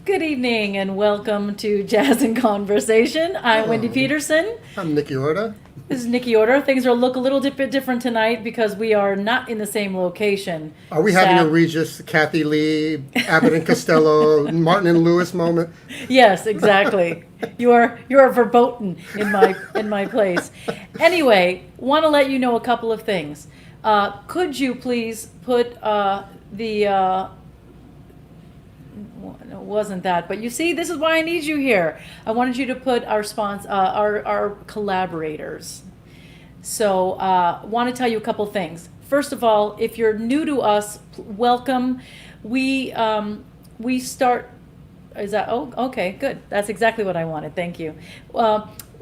Good evening and welcome to Jazz and Conversation. I'm Wendy Peterson. I'm Nikki Orta. This is Nikki Orta. Things are look a little bit different tonight because we are not in the same location. Are we having a Regis, Kathy Lee, Abbott and Costello, Martin and Lewis moment? Yes, exactly. You are verboten in my place. Anyway, want to let you know a couple of things. Could you please put it wasn't that, but you see, this is why I need you here. I wanted you to put our collaborators. So, want to tell you a couple things. First of all, if you're new to us, welcome. We start. Is that? Oh, okay, good. That's exactly what I wanted. Thank you.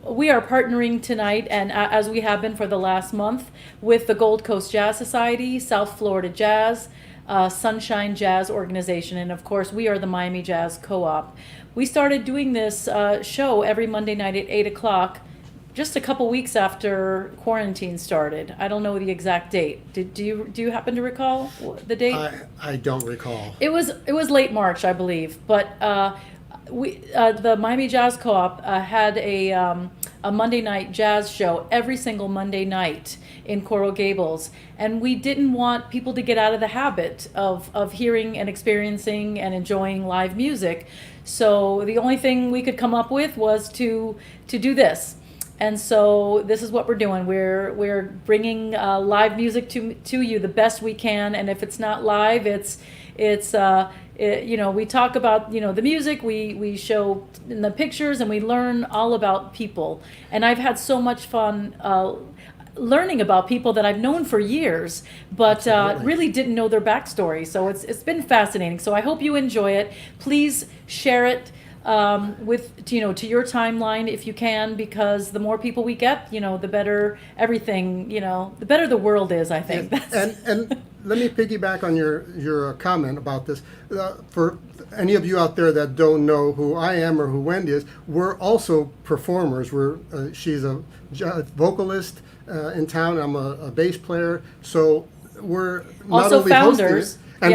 We are partnering tonight, and as we have been for the last month, with the Gold Coast Jazz Society, South Florida Jazz, Sunshine Jazz Organization, and of course we are the Miami Jazz Co-op. We started doing this show every Monday night at 8 o'clock just a couple weeks after quarantine started. I don't know the exact date. Do you happen to recall the date? I don't recall. It was late March, I believe, but the Miami Jazz Co-op had a Monday night jazz show every single Monday night in Coral Gables, and we didn't want people to get out of the habit of hearing and experiencing and enjoying live music. So the only thing we could come up with was to do this. And so this is what we're doing. We're bringing live music to you the best we can, and if it's not live, it's we talk about the music, we show in the pictures, and we learn all about people. And I've had so much fun learning about people that I've known for years, but really didn't know their backstory. So it's been fascinating. So I hope you enjoy it. Please share it with to your timeline if you can, because the more people we get, the better everything, the better the world is, I think. And let me piggyback on your comment about this. For any of you out there that don't know who I am or who Wendy is, we're also performers. She's a vocalist in town. I'm a bass player. So we're not also only founders. And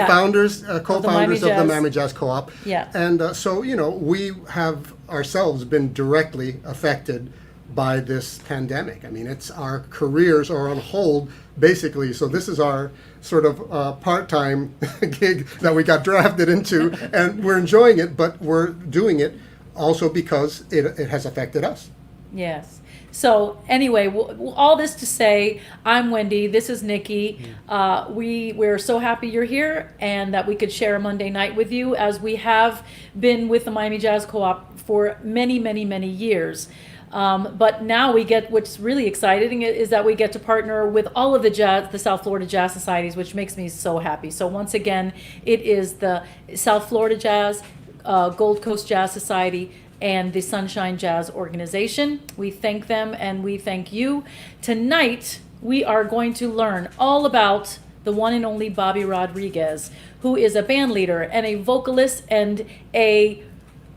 co-founders of the Miami Jazz Co-op. Yeah. And so, we have ourselves been directly affected by this pandemic. I mean, our careers are on hold, basically. So this is our sort of part-time gig that we got drafted into, and we're enjoying it, but we're doing it also because it has affected us. Yes. So anyway, all this to say, I'm Wendy. This is Nikki. We're so happy you're here and that we could share a Monday night with you, as we have been with the Miami Jazz Co-op for many, many, many years. But now what's really exciting is that we get to partner with all of the South Florida Jazz Societies, which makes me so happy. So once again, it is the South Florida Jazz, Gold Coast Jazz Society, and the Sunshine Jazz Organization. We thank them and we thank you. Tonight, we are going to learn all about the one and only Bobby Rodriguez, who is a band leader and a vocalist and a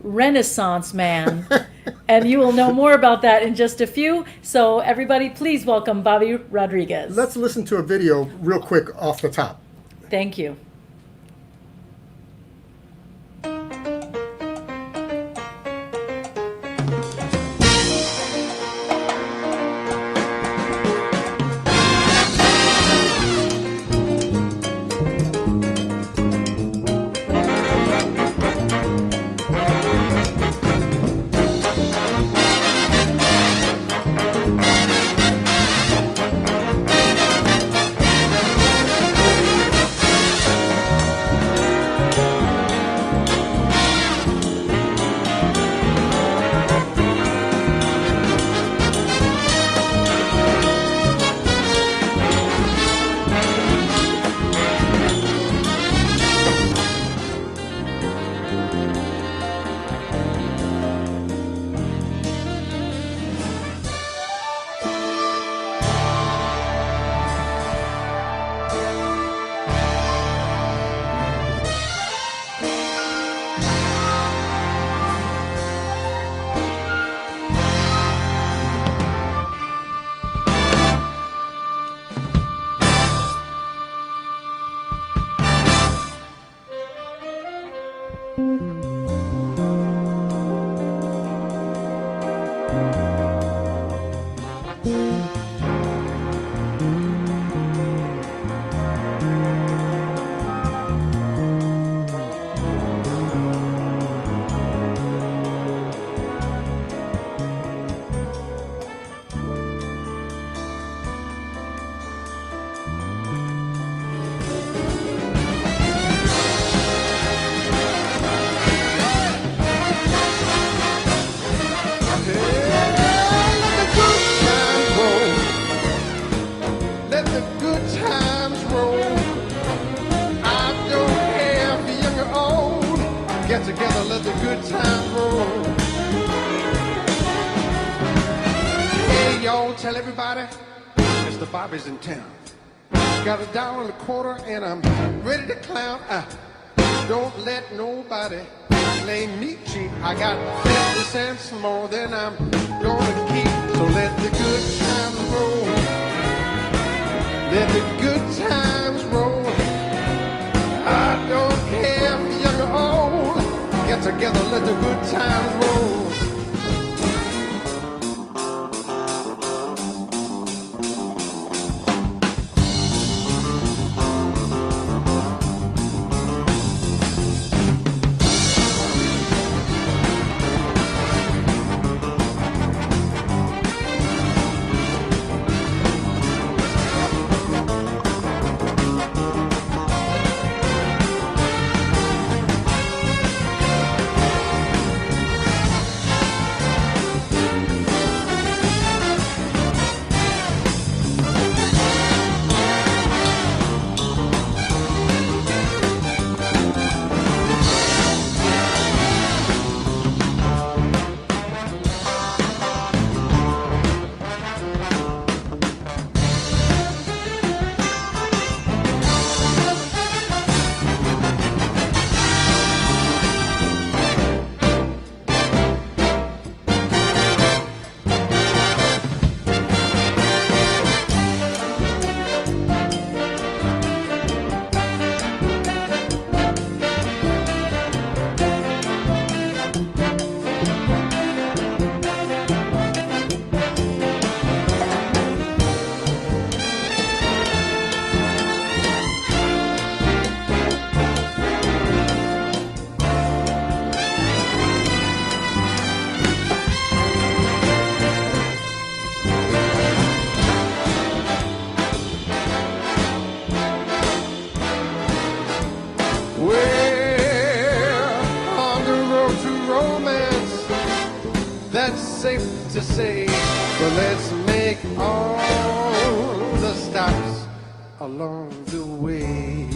Renaissance man. And you will know more about that in just a few. So everybody, please welcome Bobby Rodriguez. Let's listen to a video real quick off the top. Thank you. Get together, let the good times roll. Hey, y'all, tell everybody, Mr. Bobby's in town. Got $1.25 and I'm ready to clown. Don't let nobody play me cheap. I got 50 cents more than I'm gonna keep. So let the good times roll. Let the good times roll. I don't care if young or old. Get together, let the good times roll. That's safe to say, but let's make all the stops along the way.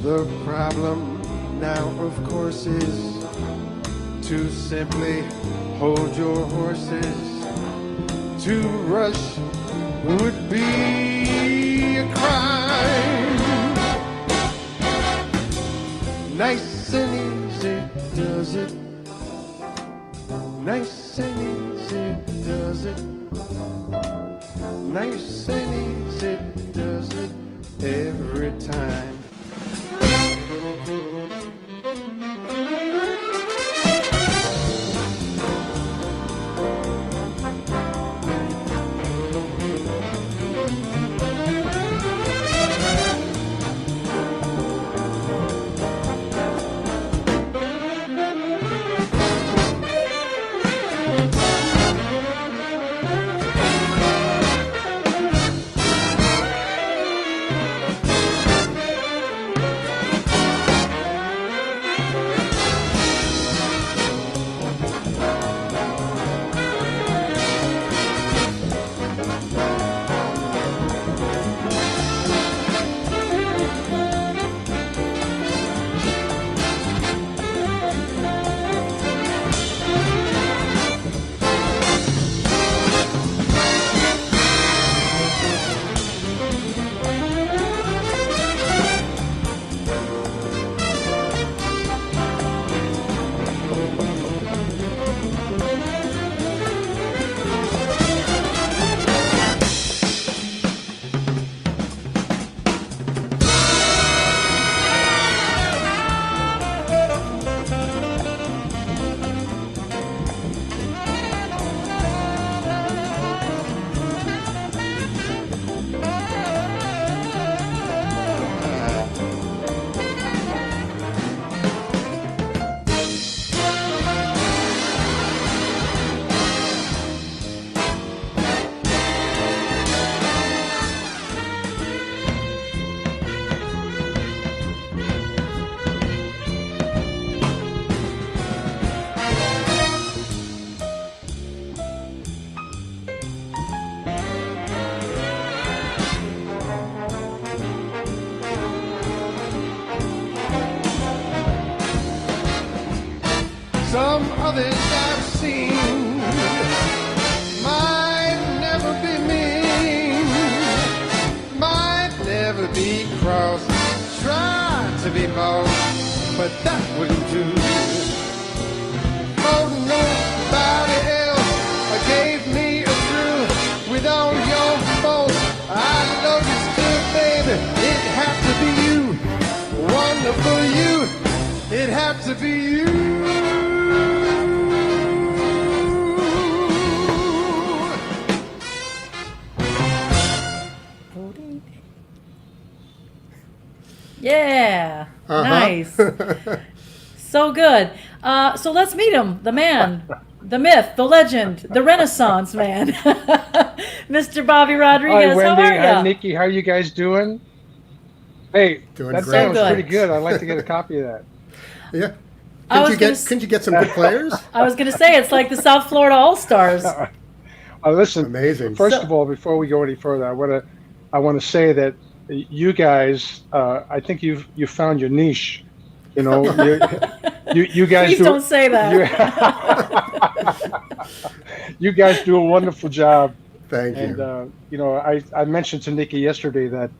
The problem now, of course, is to simply hold your horses. To rush would be a crime. Nice and easy does it. Nice and easy does it. Nice and easy does it every time. others I've seen might never be mean, might never be cross, try to be boss, but that wouldn't do. Oh, nobody else gave me a thrill with all your faults. I love you still, baby. It had to be you, wonderful you. It had to be you. Yeah, nice. So good. So let's meet him, the man, the myth, the legend, the Renaissance man, Mr. Bobby Rodriguez. Hi, Wendy. How are you? Hi, Nikki. How you guys doing? Hey, Doing that great. sounds So good. pretty good. I'd like to get a copy of that. Yeah. I was Couldn't you get some good players? I was going to say it's like the South Florida All Stars. Listen, Amazing. First of all, before we go any further, I want to say that you guys, I think you found your niche. You know, you guys Please don't say that. You guys do a wonderful job. Thank you. And you know, I mentioned to Nikki yesterday that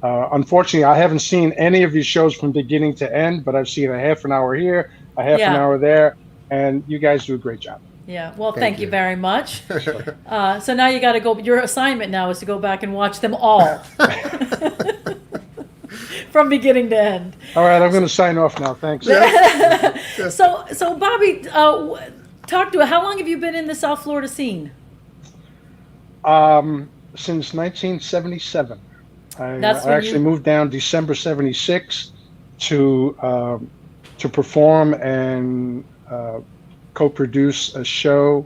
unfortunately I haven't seen any of these shows from beginning to end, but I've seen a half an hour here, a half an hour there, and you guys do a great job. Yeah, well, Thank thank you you. very much. So now you got to go. Your assignment now is to go back and watch them all from beginning to end. All right, I'm going to sign off now. Thanks. So Bobby, talk to. How long have you been in the South Florida scene? Since 1977. That's I when actually you- moved down December 76 to perform and co-produce a show.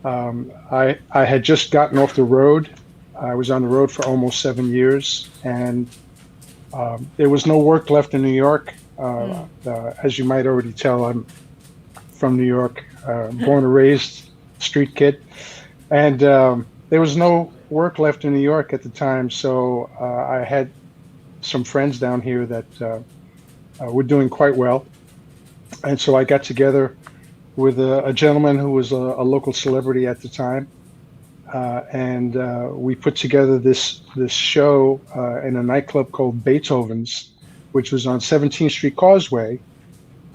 I had just gotten off the road. I was on the road for almost 7 years, and there was no work left in New York. As you might already tell, I'm from New York, born and raised street kid, and there was no work left in New York at the time. So I had some friends down here that were doing quite well, and so I got together with a gentleman who was a local celebrity at the time, and we put together this show in a nightclub called Beethoven's, which was on 17th Street Causeway,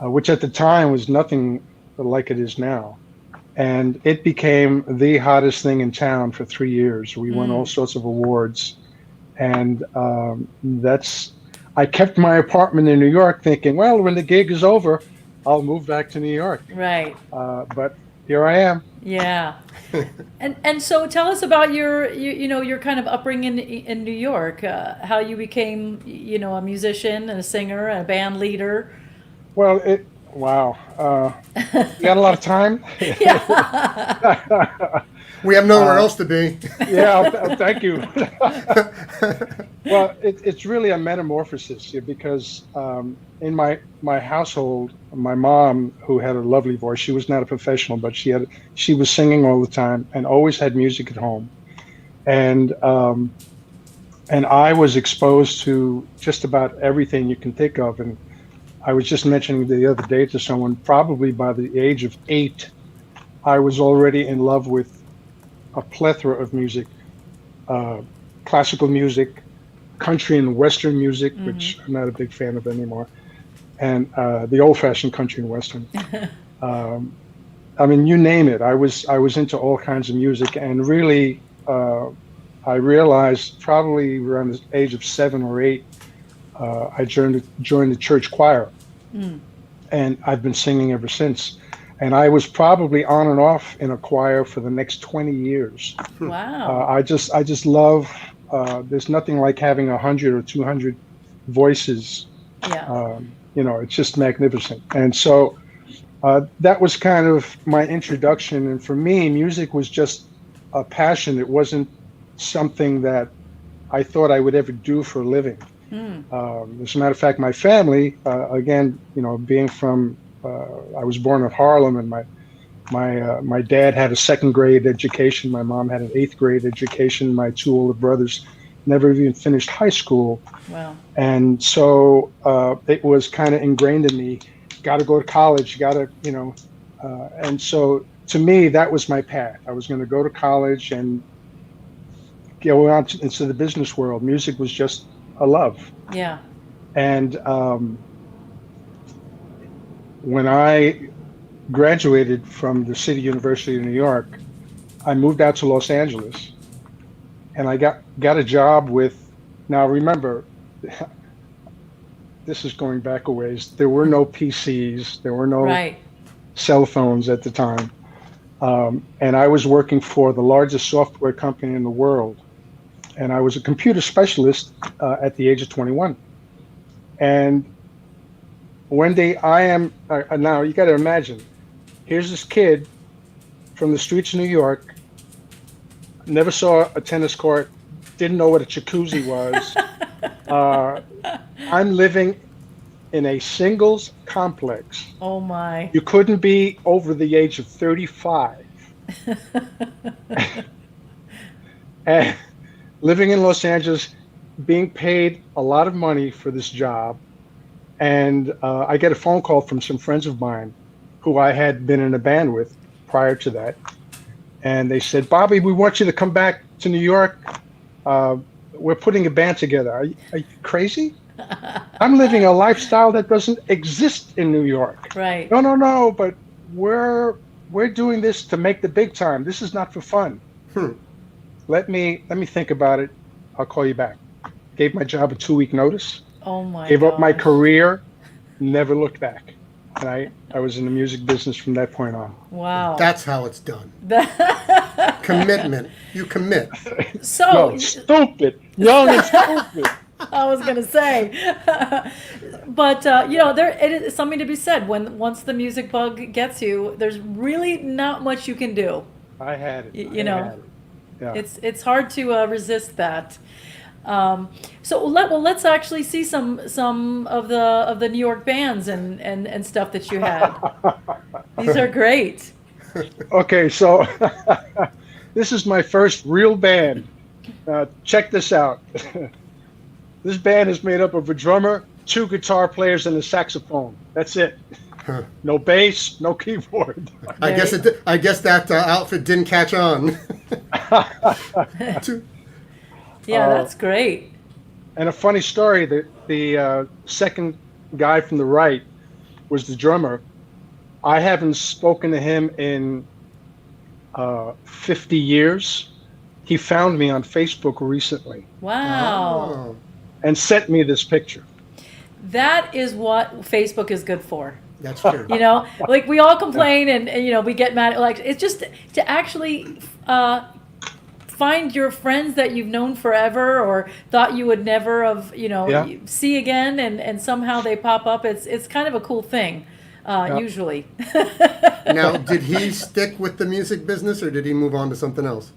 which at the time was nothing like it is now. And it became the hottest thing in town for 3 years. We won all sorts of awards. And I kept my apartment in New York thinking, well, when the gig is over, I'll move back to New York. Right. But here I am. Yeah. And so tell us about your kind of upbringing in New York, how you became, a musician and a singer and a band leader. Well, wow. You got a lot of time? Yeah. We have nowhere else to be. Yeah, thank you. Well, it's really a metamorphosis because in my household, my mom, who had a lovely voice, she was not a professional, but she was singing all the time and always had music at home, and I was exposed to just about everything you can think of. And I was just mentioning the other day to someone, probably by the age of 8, I was already in love with a plethora of music, classical music, country and western music, which I'm not a big fan of anymore, and the old-fashioned country and western. I mean, you name it. I was into all kinds of music, and really, I realized probably around the age of 7 or 8, I joined the church choir, and I've been singing ever since. And I was probably on and off in a choir for the next 20 years. Wow. I just love. There's nothing like having 100 or 200 voices. Yeah. It's just magnificent. And so that was kind of my introduction. And for me, music was just a passion. It wasn't something that I thought I would ever do for a living. As a matter of fact, my family, again, being from, I was born in Harlem, and my dad had a 2nd grade education. My mom had an 8th grade education. My 2 older brothers never even finished high school. Wow. And so it was kind of ingrained in me. Got to go to college. Got to, And so to me, that was my path. I was going to go to college and go on into the business world. Music was just a love. Yeah. And when I graduated from the City University of New York, I moved out to Los Angeles, and I got a job with. Now remember, this is going back a ways. There were no PCs. There were no Right. cell phones at the time, and I was working for the largest software company in the world, and I was a computer specialist at the age of 21. And one day now you got to imagine, here's this kid from the streets of New York, never saw a tennis court, didn't know what a jacuzzi was. I'm living in a singles complex. Oh my. You couldn't be over the age of 35. And living in Los Angeles, being paid a lot of money for this job. And I get a phone call from some friends of mine who I had been in a band with prior to that. And they said, Bobby, we want you to come back to New York. We're putting a band together. Are you crazy? I'm living a lifestyle that doesn't exist in New York. Right. No, but we're doing this to make the big time. This is not for fun. Let me think about it. I'll call you back. Gave my job a 2-week notice. Oh my. Gave up my gosh. career. Never looked back. And I was in the music business from that point on. Wow. That's how it's done. Commitment. You commit. So No, stupid. Young and stupid. I was gonna say, but there it is something to be said. Once the music bug gets you, there's really not much you can do. I had it. You know, I had it. Yeah. it's hard to resist that. So let's actually see some of the New York bands and stuff that you had. These are great. Okay, so this is my first real band. Check this out. This band is made up of a drummer, 2 guitar players, and a saxophone. That's it. No bass, no keyboard. I guess that outfit didn't catch on. Yeah, that's great. And a funny story, the second guy from the right was the drummer. I haven't spoken to him in 50 years. He found me on Facebook recently Wow. Oh. and sent me this picture. That is what Facebook is good for. That's true. You know, like we all complain and we get mad. Like it's just to actually find your friends that you've known forever or thought you would never have, see again, and somehow they pop up. It's kind of a cool thing, usually. Now, did he stick with the music business or did he move on to something else?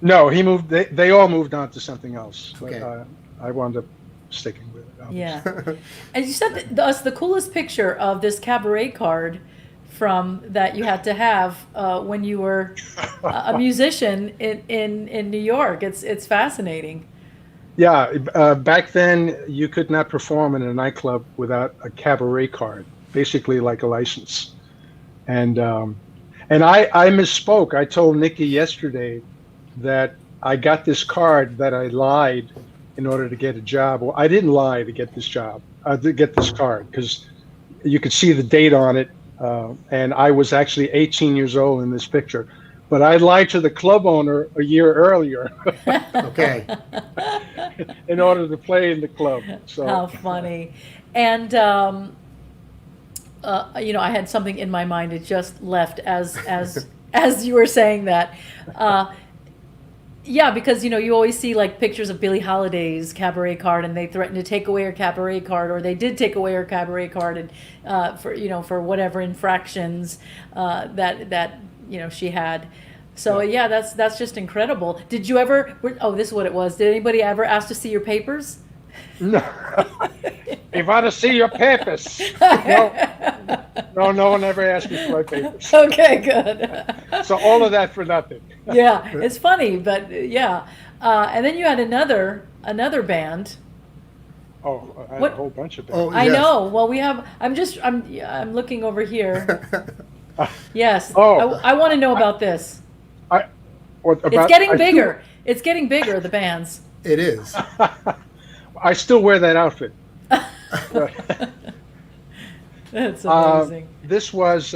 No, he moved. They all moved on to something else. But, Okay. I wound up sticking with it. obviously. Yeah. And you said the coolest picture of this cabaret card that you had to have when you were a musician in New York. It's fascinating. Yeah, back then you could not perform in a nightclub without a cabaret card, basically like a license. And I misspoke. I told Nikki yesterday that I got this card that I lied in order to get a job. Well, I didn't lie to get this job. To get this card because you could see the date on it, and I was actually 18 years old in this picture. But I lied to the club owner a year earlier Okay. in order to play in the club. So How funny. And I had something in my mind. It just left as you were saying that. Yeah, because you always see like pictures of Billie Holiday's cabaret card, and they threatened to take away her cabaret card, or they did take away her cabaret card, and for whatever infractions that she had. So yeah, that's just incredible. Did you ever? Oh, this is what it was. Did anybody ever ask to see your papers? no. If I to see your papers, no one ever asked me for my papers. Okay, good. So all of that for nothing. Yeah, it's funny, but yeah. And then you had another band. Oh, I had What- a whole bunch of Oh, bands. I yes. know. Well, we have. I'm looking over here. Yes. Oh. I want to know about this. It's Getting bigger. It's getting bigger, the bands. It is. I still wear that outfit. That's amazing. This was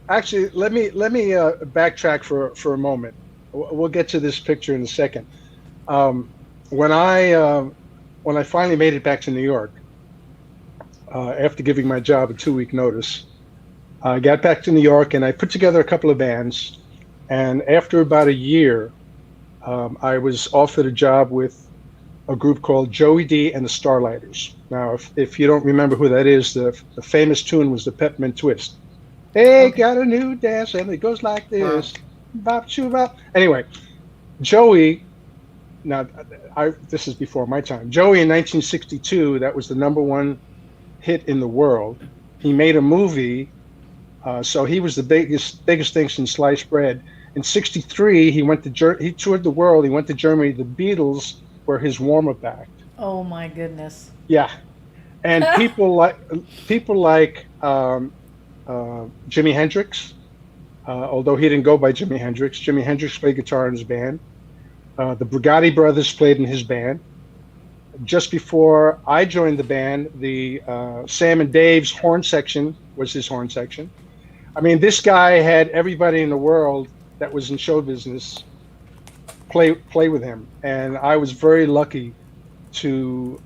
actually. Let me backtrack for a moment. We'll get to this picture in a second. When I finally made it back to New York, after giving my job a 2-week notice, I got back to New York and I put together a couple of bands. And after about a year, I was offered a job with a group called Joey D and the Starlighters. Now, if you don't remember who that is, the famous tune was the Peppermint Twist. Hey, got a new dance, and it goes like this. Bop, shoo, bop. Anyway, Joey, now, this is before my time. Joey in 1962, that was the #1 hit in the world. He made a movie, so he was the biggest thing since sliced bread. In '63, he toured the world. He went to Germany. The Beatles were his warm-up act. Oh my goodness. Yeah, and people like Jimi Hendrix. Although he didn't go by Jimi Hendrix, Jimi Hendrix played guitar in his band. The Brigatti brothers played in his band. Just before I joined the band, the Sam and Dave's horn section was his horn section. I mean, this guy had everybody in the world that was in show business play with him, and I was very lucky to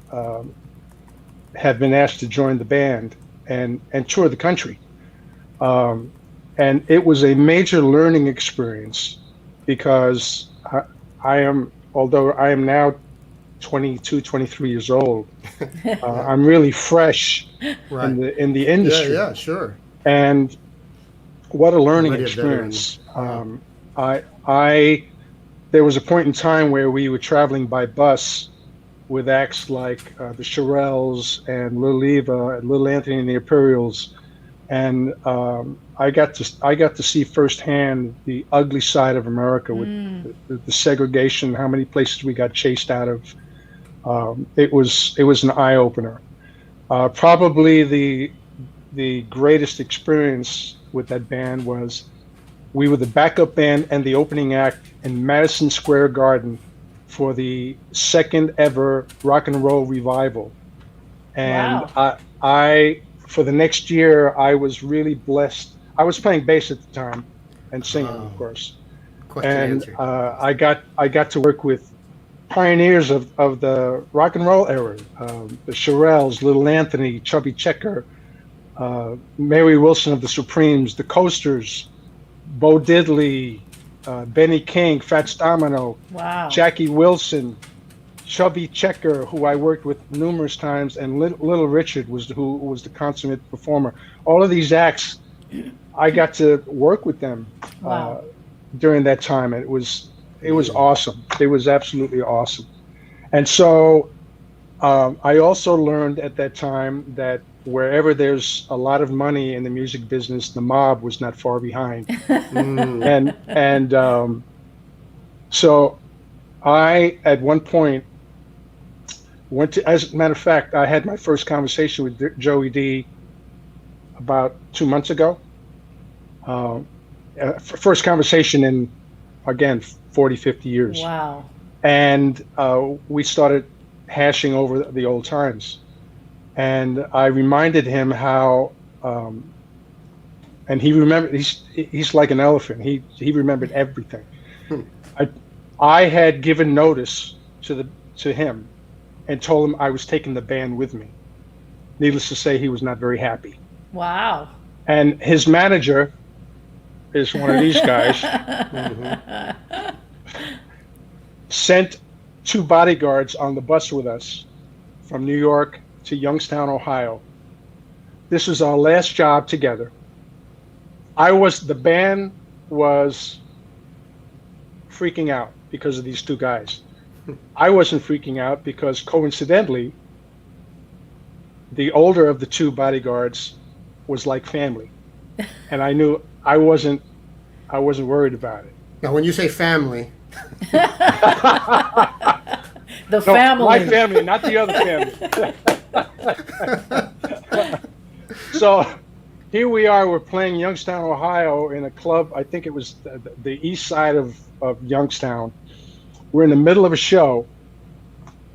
have been asked to join the band and tour the country. And it was a major learning experience because although I am now 22, 23 years old, I'm really fresh Right. in the industry. Yeah, sure. And what a learning Already a experience. veteran. There was a point in time where we were traveling by bus with acts like the Shirelles and Little Eva and Little Anthony and the Imperials, and I got to see firsthand the ugly side of America with the segregation, how many places we got chased out of. It was an eye opener. Probably the greatest experience with that band was we were the backup band and the opening act in Madison Square Garden for the second ever rock and roll revival. And Wow. I for the next year, I was really blessed. I was playing bass at the time and singing, of course. Question And answered. I got to work with pioneers of the rock and roll era, the Shirelles, Little Anthony, Chubby Checker, Mary Wilson of the Supremes, the Coasters, Bo Diddley, Benny King, Fats Domino, Wow. Jackie Wilson, Chubby Checker, who I worked with numerous times, and Little Richard who was the consummate performer. All of these acts, I got to work with them Wow. during that time, and it was awesome. It was absolutely awesome. And so I also learned at that time that wherever there's a lot of money in the music business, the mob was not far behind. And so I, at one point, went to, as a matter of fact, I had my first conversation with Joey D about 2 months ago. First conversation in, again, 40, 50 years. Wow. And we started hashing over the old times. And I reminded him how, and he remembered, he's like an elephant. He remembered everything. I had given notice to him and told him I was taking the band with me. Needless to say, he was not very happy. Wow. And his manager is one of these guys. Sent 2 bodyguards on the bus with us from New York to Youngstown, Ohio. This was our last job together. The band was freaking out because of these 2 guys. I wasn't freaking out because coincidentally, the older of the 2 bodyguards was like family. And I knew I wasn't worried about it. Now, when you say family, The family. My family, not the other family. So here we are. We're playing Youngstown, Ohio, in a club. I think it was the east side of Youngstown. We're in the middle of a show.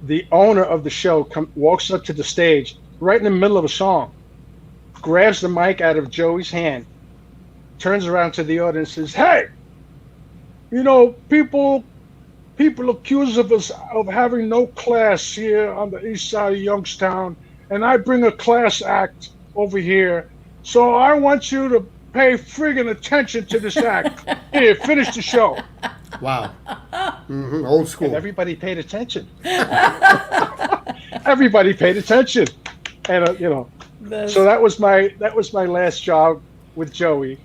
The owner of the show walks up to the stage right in the middle of a song, grabs the mic out of Joey's hand, turns around to the audience and says, "Hey, you know, people accuse of us of having no class here on the east side of Youngstown, and I bring a class act over here. So I want you to pay friggin' attention to this act. Here, finish the show." Wow. Old school. And everybody paid attention. Everybody paid attention, and you know, so that was my last job with Joey.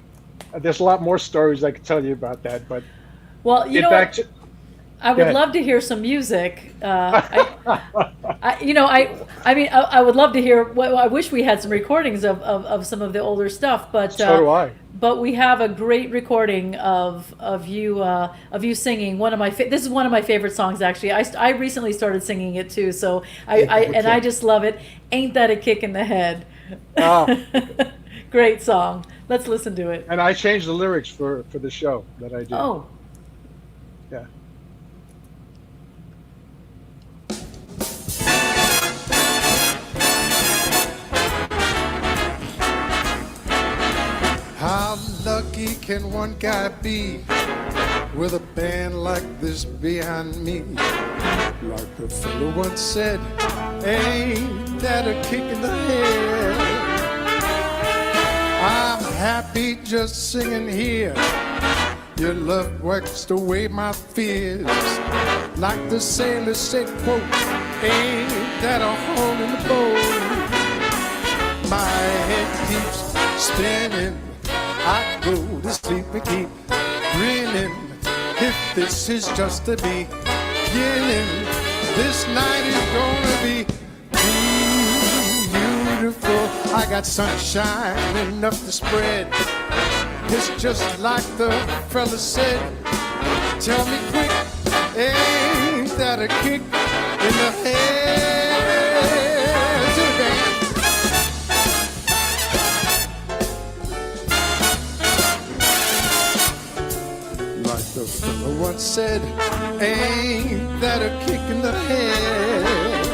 There's a lot more stories I could tell you about that, but Well, you get know back what? to I would love to hear some music. I would love to hear. Well, I wish we had some recordings of some of the older stuff, but so do I. But we have a great recording of you singing one of my. This is one of my favorite songs, actually. I recently started singing it too, so I just love it. Ain't that a kick in the head? Oh. Great song. Let's listen to it. And I changed the lyrics for the show that I did. Oh. Yeah. How lucky can one guy be with a band like this behind me? Like the fellow once said, ain't that a kick in the head? I'm happy just singing here. Your love wipes away my fears. Like the sailor said, quote, ain't that a hole in the boat? My head keeps spinning. I go to sleep and keep grinning. If this is just the beginning, this night is gonna be beautiful. I got sunshine enough to spread. It's just like the fella said. Tell me quick, ain't that a kick in the head? To the band. The fellow once said, ain't that a kick in the head?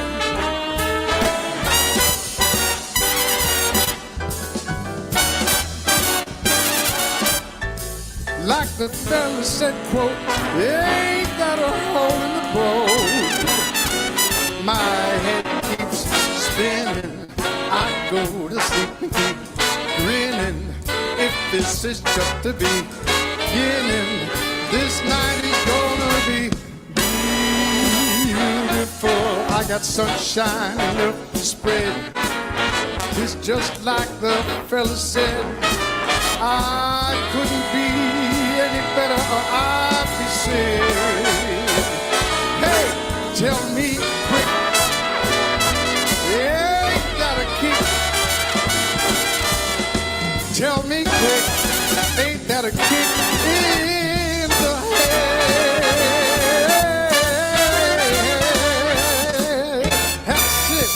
Like the fellow said, quote, ain't that a hole in the boat? My head keeps spinning. I go to sleep and keep grinning. If this is just the beginning, this night is gonna be beautiful. I got sunshine enough to spread. It's just like the fella said. I couldn't be any better or I'd be sick. Hey, tell me quick, ain't that a kick? Tell me quick, ain't that a kick in the head? That's it.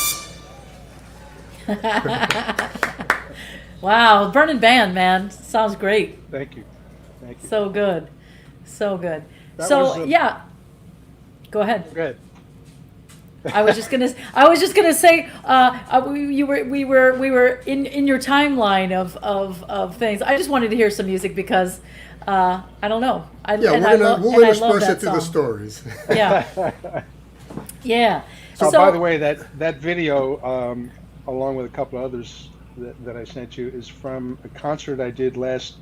Wow, burning band, man. Sounds great. Thank you. Thank you. So good. So good. That So was a- yeah. Go ahead. Good. I was just gonna say, we were in your timeline of things. I just wanted to hear some music because, I don't know. We'll intersperse it through the stories. Yeah. Yeah. So, by the way, that video, along with a couple of others that I sent you, is from a concert I did last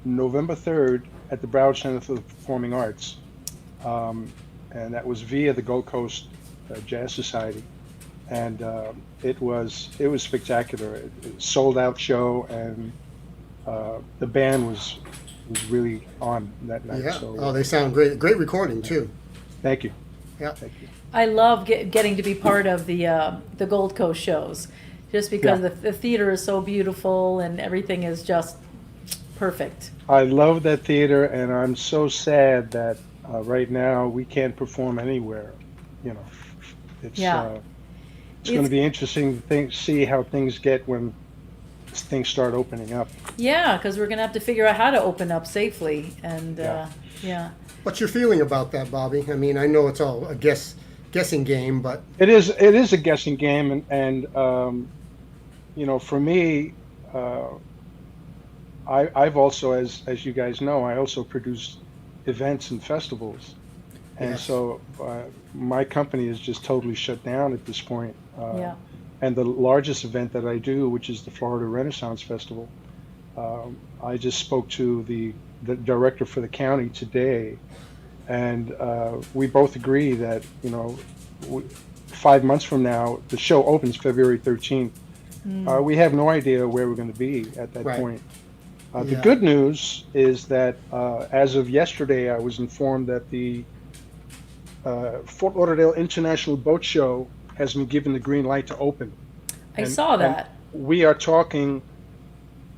November 3rd at the Broward Center for the Performing Arts, and that was via the Gold Coast Jazz Society, and it was spectacular. It sold out show, and the band was really on that night. Yeah. So, They sound great. Great recording too. thank you. Yeah. Thank you. I love getting to be part of the Gold Coast shows, just because Yeah. the theater is so beautiful and everything is just perfect. I love that theater, and I'm so sad that right now we can't perform anywhere. You know, it's Yeah. it's going to be interesting to see how things get when things start opening up. Yeah, because we're gonna have to figure out how to open up safely, and Yeah. yeah. What's your feeling about that, Bobby? I mean, I know it's all a guessing game, but It is a guessing game, and for me, I've also, as you guys know, I also produce events and festivals, and Yes. so my company is just totally shut down at this point. Yeah. And the largest event that I do, which is the Florida Renaissance Festival, I just spoke to the director for the county today, and we both agree that 5 months from now, the show opens February 13th. We have no idea where we're going to be at that Right. point. The Yeah. good news is that as of yesterday, I was informed that the Fort Lauderdale International Boat Show has been given the green light to open. I saw that. We are talking,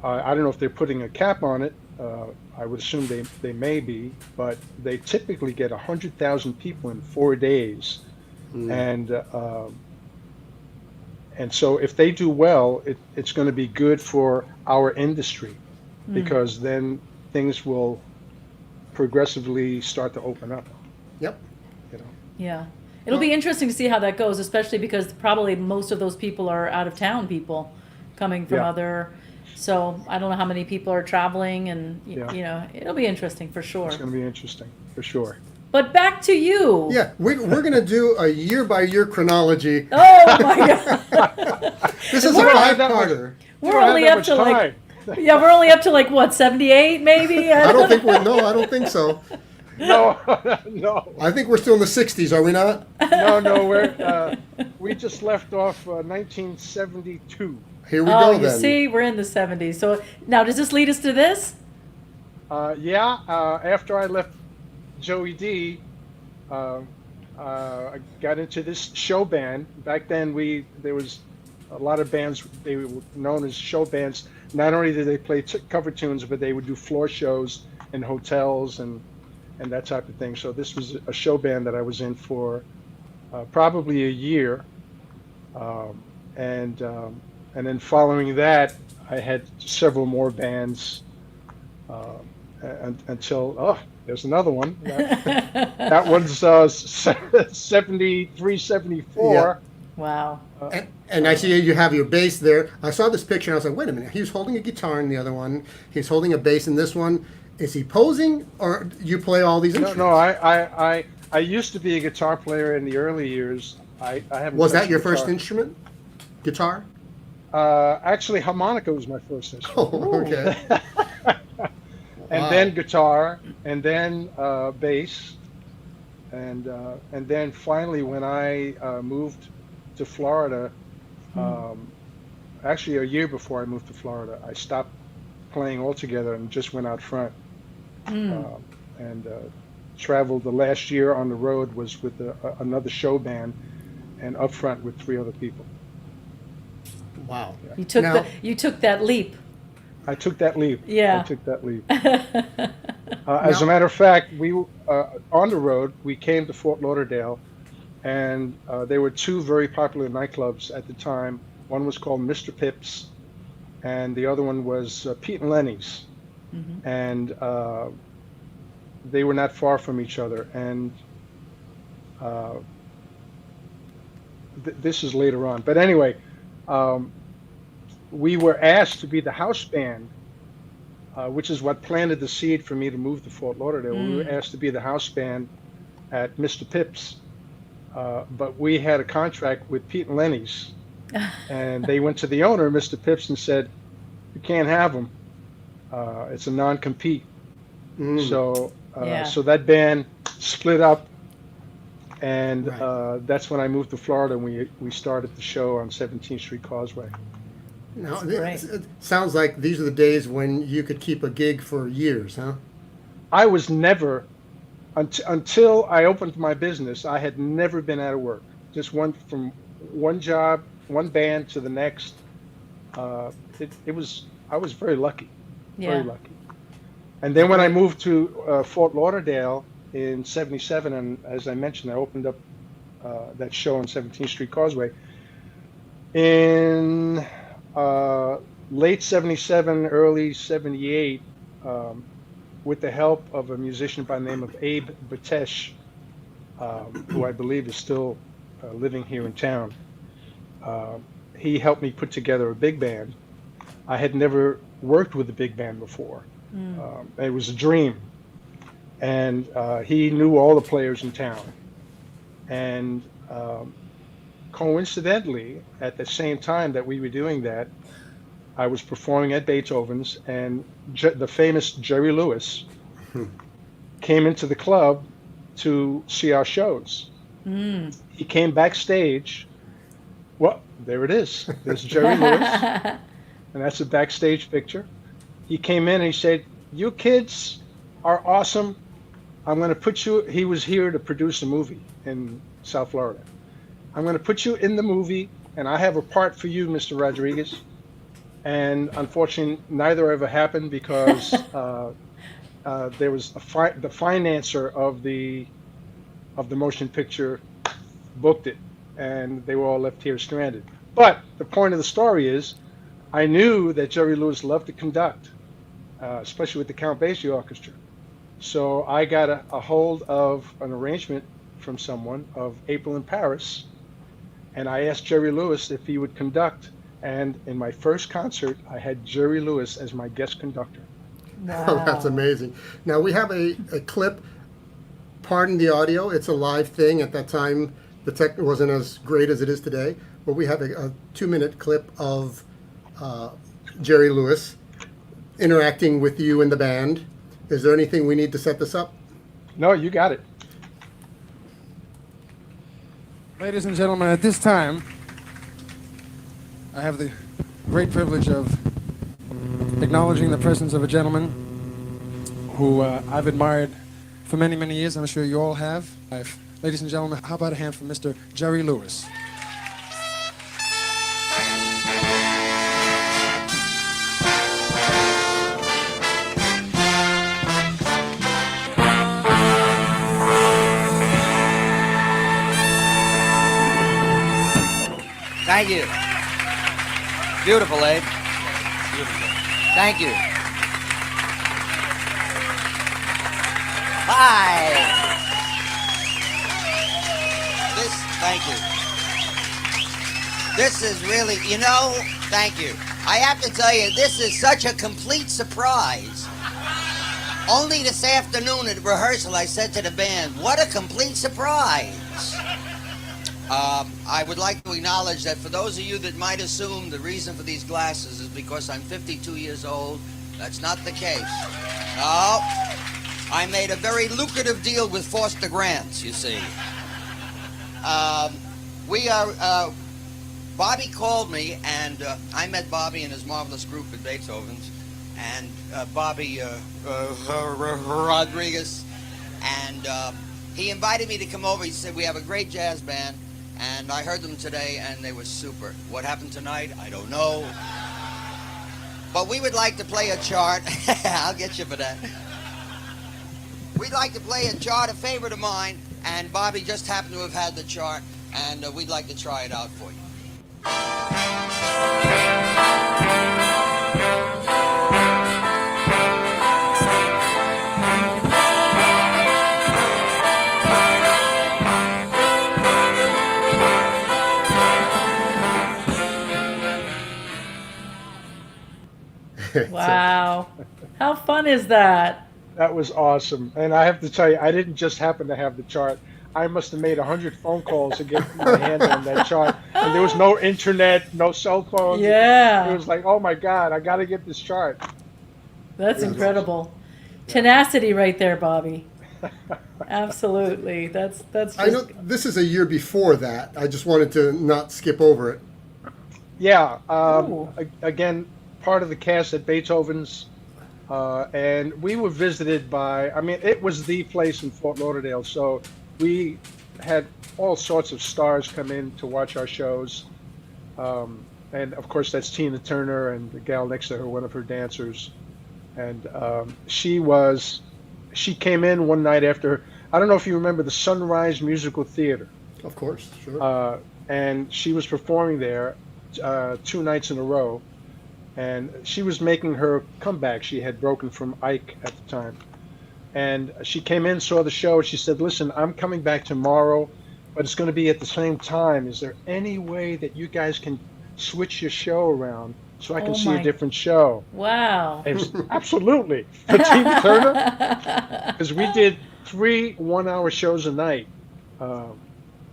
I don't know if they're putting a cap on it. I would assume they may be, but they typically get 100,000 people in 4 days. And so if they do well, it's going to be good for our industry, because then things will progressively start to open up. yep. Yeah. It'll be interesting to see how that goes, especially because probably most of those people are out of town people coming from Yeah. other. So I don't know how many people are traveling, and Yeah. it'll be interesting for sure. It's going to be interesting for sure. But back to you. Yeah, we're going to do a year-by-year chronology. Oh my God. This is a We're- five-parter. We're only up to like, yeah, we're only up to like what, 78 maybe? I don't think so. No, no, I think we're still in the 60s, are we not? no. We just left off 1972. Here we Oh, go you then. see, we're in the 70s. So now, does this lead us to this? After I left Joey D, I got into this show band. Back then, there was a lot of bands. They were known as show bands. Not only did they play cover tunes, but they would do floor shows in hotels and that type of thing. So this was a show band that I was in for probably a year, and then following that, I had several more bands until there's another one. That one's 73, 74. Yeah. Wow. And I see you have your bass there. I saw this picture and I was like, wait a minute. He was holding a guitar in the other one. He's holding a bass in this one. Is he posing, or you play all these instruments? No, I used to be a guitar player in the early years. I haven't. Was that touched your guitar. first instrument? Guitar? Actually, harmonica was my first instrument. Oh, okay. And Wow. then guitar, and then bass, and then finally when I moved to Florida, actually a year before I moved to Florida, I stopped playing altogether and just went out front, and traveled. The last year on the road was with another show band, and up front with 3 other people. Wow. You took Now- you took that leap. I took that leap. Yeah. I took that leap. As a matter of fact, we on the road. We came to Fort Lauderdale, and there were 2 very popular nightclubs at the time. One was called Mr. Pips, and the other one was Pete and Lenny's. And they were not far from each other. And this is later on. But anyway, we were asked to be the house band, which is what planted the seed for me to move to Fort Lauderdale. We were asked to be the house band at Mr. Pips, but we had a contract with Pete and Lenny's, and they went to the owner, Mr. Pips, and said, "You can't have them. It's a non-compete." So, Yeah. so that band split up, and Right. that's when I moved to Florida, and we started the show on 17th Street Causeway. Now, great. it sounds like these are the days when you could keep a gig for years, huh? I was never, until I opened my business, I had never been out of work. Just went from one job, one band to the next. I was very lucky, very lucky. And then when I moved to Fort Lauderdale in '77, and as I mentioned, I opened up that show on 17th Street Causeway. In late 77, early 78, with the help of a musician by the name of Abe Batesh, who I believe is still living here in town. He helped me put together a big band. I had never worked with a big band before. It was a dream. And he knew all the players in town. And coincidentally, at the same time that we were doing that, I was performing at Beethoven's, and the famous Jerry Lewis came into the club to see our shows. He came backstage. Well, there it is. There's Jerry Lewis, and that's a backstage picture. He came in and he said, "You kids are awesome. I'm going to put you," he was here to produce a movie in South Florida. "I'm going to put you in the movie, and I have a part for you, Mr. Rodriguez." And unfortunately, neither ever happened because there was the financer of the motion picture booked it, and they were all left here stranded. But the point of the story is, I knew that Jerry Lewis loved to conduct, especially with the Count Basie Orchestra. So I got a hold of an arrangement from someone of April in Paris, and I asked Jerry Lewis if he would conduct. And in my first concert, I had Jerry Lewis as my guest conductor. Wow. Oh, that's amazing. Now, we have a clip. Pardon the audio. It's a live thing. At that time, the tech wasn't as great as it is today. But we have a 2-minute clip of Jerry Lewis interacting with you and the band. Is there anything we need to set this up? No, you got it. Ladies and gentlemen, at this time, I have the great privilege of acknowledging the presence of a gentleman who I've admired for many, many years. I'm sure you all have. Ladies and gentlemen, how about a hand for Mr. Jerry Lewis? Thank you. Beautiful, Abe. Beautiful. Thank you. Hi. Thank you. This is really, thank you. I have to tell you, this is such a complete surprise. Only this afternoon at rehearsal, I said to the band, what a complete surprise. I would like to acknowledge that for those of you that might assume the reason for these glasses is because I'm 52 years old, that's not the case. No, I made a very lucrative deal with Foster Grants, you see. Bobby called me, and I met Bobby and his marvelous group at Beethoven's, and Bobby Rodriguez, and he invited me to come over. He said, we have a great jazz band, and I heard them today, and they were super. What happened tonight, I don't know. But we would like to play a chart. I'll get you for that. We'd like to play a chart, a favorite of mine, and Bobby just happened to have had the chart, and we'd like to try it out for you. Wow. How fun is that? That was awesome. And I have to tell you, I didn't just happen to have the chart. I must have made 100 phone calls to get my hand on that chart. And there was no internet, no cell phones. Yeah. It was like, oh my God, I got to get this chart. That's incredible. Tenacity right there, Bobby. Absolutely. That's just... I know this is a year before that. I just wanted to not skip over it. Yeah. Ooh. Again, part of the cast at Beethoven's. And we were visited by, it was the place in Fort Lauderdale. So we had all sorts of stars come in to watch our shows. And of course, that's Tina Turner and the gal next to her, one of her dancers. And she came in one night after, I don't know if you remember the Sunrise Musical Theater. Of course, sure. And she was performing there 2 nights in a row. and she was making her comeback. She had broken from Ike at the time, and she came in, saw the show. She said, "Listen, I'm coming back tomorrow, but it's going to be at the same time. Is there any way that you guys can switch your show around so I can Oh see a my- different show?" Wow. It was, absolutely. For Tina Turner, because we did 3 one-hour shows a night,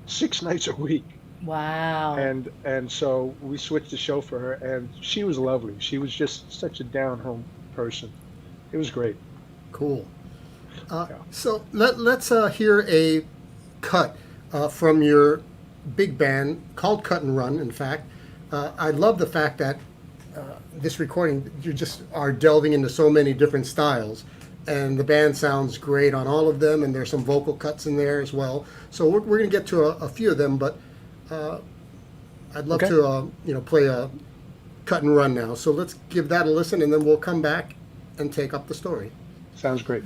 6 nights a week. Wow. And so we switched the show for her, and she was lovely. She was just such a down-home person. It was great. Cool. Yeah. So let's hear a cut from your big band called Cut and Run. In fact, I love the fact that this recording, you just are delving into so many different styles, and the band sounds great on all of them, and there's some vocal cuts in there as well. So we're going to get to a few of them, but I'd love Okay. to play a Cut and Run now. So let's give that a listen, and then we'll come back and take up the story. Sounds great.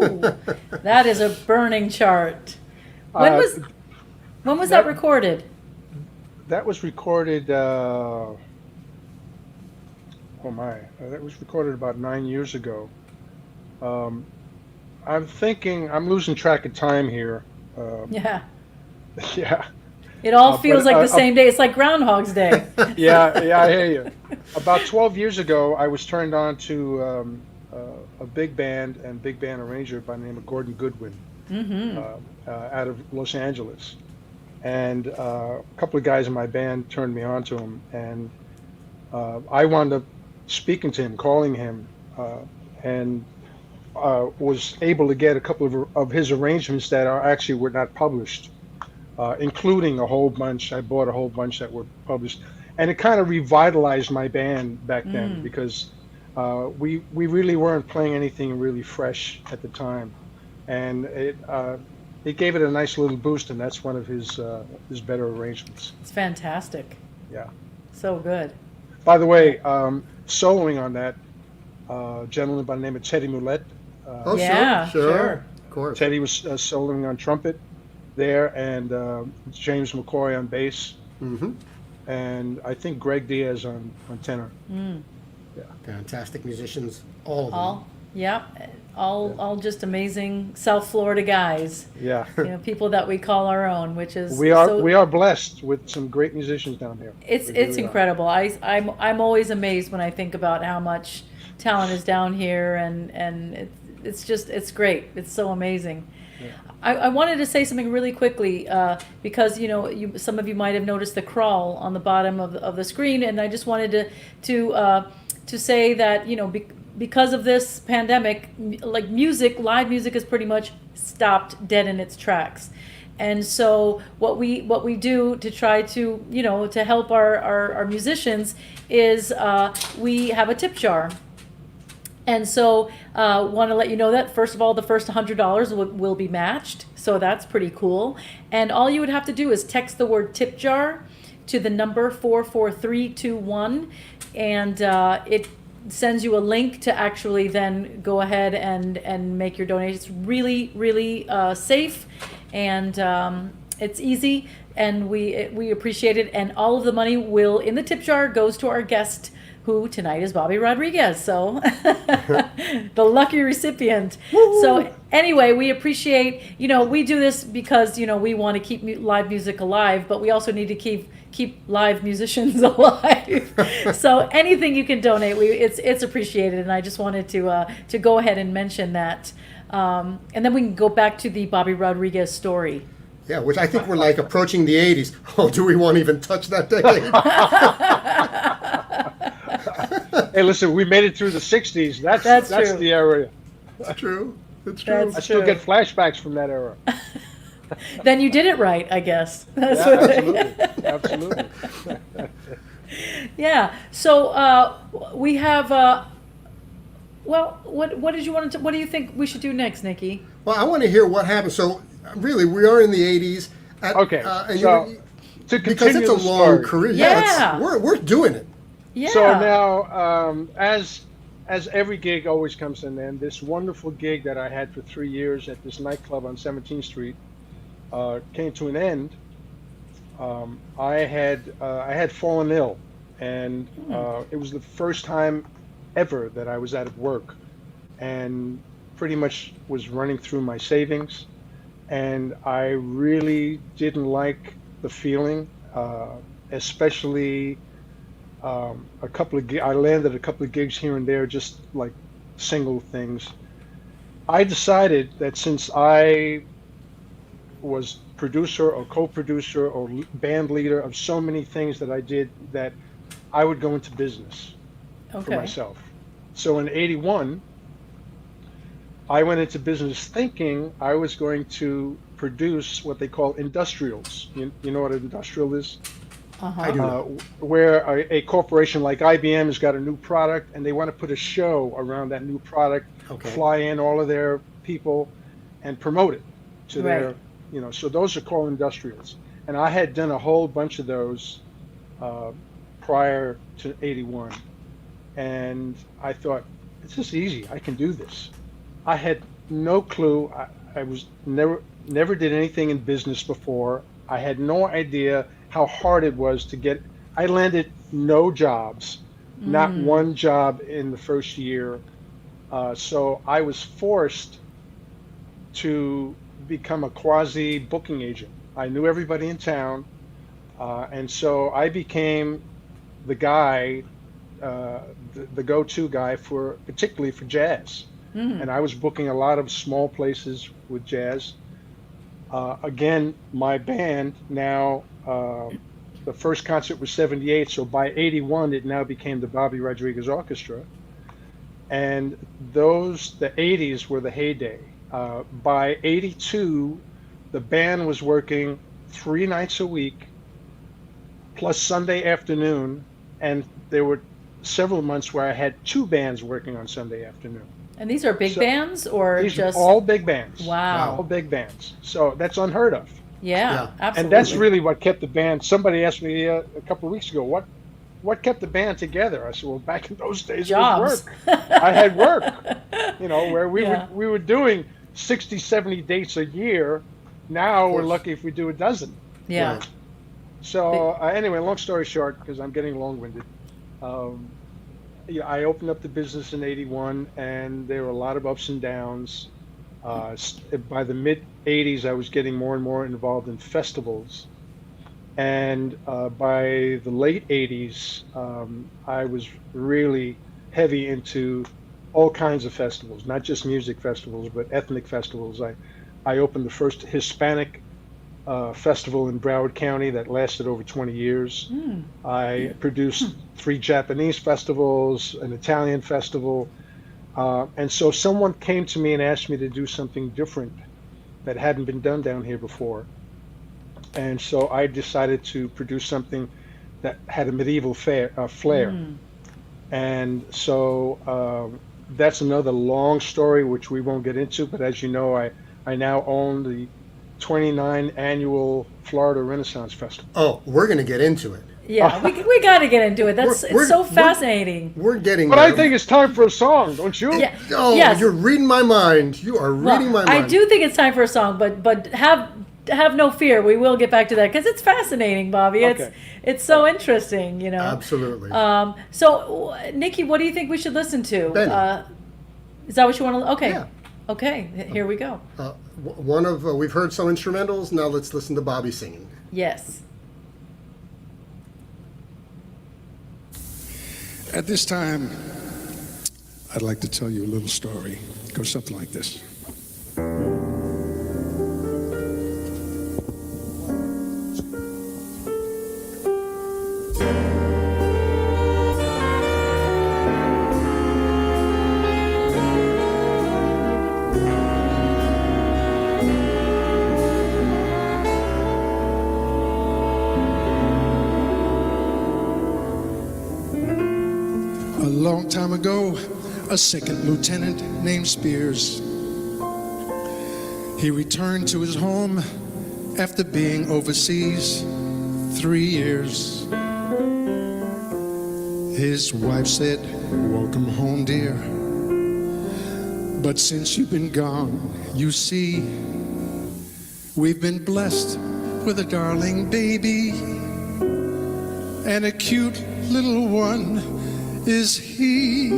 Woo! That is a burning chart. When was that recorded? That was recorded, oh my, that was recorded about 9 years ago. I'm thinking, I'm losing track of time here. Yeah. Yeah, It all feels but, like the same day. It's like Groundhog's Day. yeah, I hear you. About 12 years ago, I was turned on to a big band and big band arranger by the name of Gordon Goodwin, out of Los Angeles. And a couple of guys in my band turned me on to him, and I wound up speaking to him, calling him, and was able to get a couple of his arrangements that actually were not published, including a whole bunch. I bought a whole bunch that were published, and it kind of revitalized my band back then because we really weren't playing anything really fresh at the time, and it gave it a nice little boost, and that's one of his better arrangements. It's fantastic. Yeah. So good. By the way, soloing on that, gentleman by the name of Teddy Moulette. Oh, Yeah, sure, sure. of course. Teddy was soloing on trumpet there, and James McCoy on bass, Mm-hmm. and I think Greg Diaz on tenor. Fantastic musicians, all of them. All, yeah, all just amazing South Florida guys. Yeah. You know, people that we call our own, which is We are so, we are blessed with some great musicians down here. It's We really are. incredible. I'm always amazed when I think about how much talent is down here, and it's great. It's so amazing. I wanted to say something really quickly because some of you might have noticed the crawl on the bottom of the screen, and I just wanted to say that because of this pandemic, like live music is pretty much stopped dead in its tracks. And so what we do to try to to help our musicians is we have a tip jar. And so want to let you know that, first of all, the first $100 will be matched. So that's pretty cool. And all you would have to do is text the word tip jar to the number 44321. And it sends you a link to actually then go ahead and make your donation. It's really, really safe. And it's easy. And we appreciate it. And all of the money in the tip jar goes to our guest, who tonight is Bobby Rodriguez, so the lucky recipient. Woo-hoo. So anyway, we appreciate, we do this because, we want to keep live music alive, but we also need to keep live musicians alive. So anything you can donate, it's appreciated, and I just wanted to go ahead and mention that. And then we can go back to the Bobby Rodriguez story. Yeah, which I think we're like approaching the 80s. Oh, do we want to even touch that decade? Hey, listen, we made it through the 60s. That's true. the era. It's true. It's true. That's I still true. get flashbacks from that era. Then you did it right, I guess. That's Yeah, absolutely. Yeah. So we have. What did you want to? What do you think we should do next, Nikki? Well, I want to hear what happened. So, really, we are in the 80s. Okay, and so to because continue it's a the long story. career. Yeah. We're doing it. Yeah. So now, as every gig always comes to an end, this wonderful gig that I had for 3 years at this nightclub on 17th Street came to an end. I had fallen ill, and it was the first time ever that I was out of work, and pretty much was running through my savings, and I really didn't like the feeling, especially. I landed a couple of gigs here and there, just like single things. I decided that since I was producer or co-producer or band leader of so many things that I did, that I would go into business for myself. So in '81, I went into business thinking I was going to produce what they call industrials. You know what an industrial is? I do. Where a corporation like IBM has got a new product and they want to put a show around that new product, fly in all of their people and promote it to their, so those are called industrials. And I had done a whole bunch of those prior to '81. And I thought, it's just easy, I can do this. I had no clue. I was never did anything in business before. I had no idea how hard it was to get. I landed no jobs, not one job in the first year. So I was forced to become a quasi booking agent. I knew everybody in town, and so I became the guy, the go-to guy for particularly for jazz. And I was booking a lot of small places with jazz. Again, my band now, the first concert was 78, so by 81 it now became the Bobby Rodriguez Orchestra. And the 80s were the heyday. By 82, the band was working 3 nights a week, plus Sunday afternoon, and there were several months where I had 2 bands working on Sunday afternoon. And these are big bands or These just? are all big bands. Wow. All big bands. So that's unheard of. Yeah, absolutely. And that's really what kept the band. Somebody asked me a couple of weeks ago, what kept the band together? I said, well, back in those days, Jobs. it was work. I had work, where we Yeah. were doing 60, 70 dates a year. Now we're lucky if we do a dozen. Yeah. Right. So anyway, long story short, because I'm getting long-winded, I opened up the business in 81, and there were a lot of ups and downs. By the mid-80s, I was getting more and more involved in festivals. And by the late 80s, I was really heavy into all kinds of festivals, not just music festivals, but ethnic festivals. I opened the first Hispanic festival in Broward County that lasted over 20 years. I produced 3 Japanese festivals, an Italian festival. And so someone came to me and asked me to do something different that hadn't been done down here before. And so I decided to produce something that had a medieval flair. And so that's another long story, which we won't get into. But as you know, I now own the 29 annual Florida Renaissance Festival. Oh, we're going to get into it. Yeah, we got to get into it. It's so we're- fascinating. We're getting But there. I think it's time for a song, don't you? Yeah. Oh, Yes. you're reading my mind. You are Well, reading my I mind. do think it's time for a song, but have no fear. We will get back to that because it's fascinating, Bobby. Okay. It's so interesting, Absolutely. So, Nikki, what do you think we should listen to? Benny. Is that what you want to? Okay. Yeah. Okay. Here we go. One of we've heard some instrumentals. Now let's listen to Bobby singing. Yes. At this time, I'd like to tell you a little story. It goes something like this. A long time ago, a second lieutenant named Spears, he returned to his home after being overseas 3 years. His wife said, "Welcome home, dear. But since you've been gone, you see, we've been blessed with a darling baby, and a cute little one is he."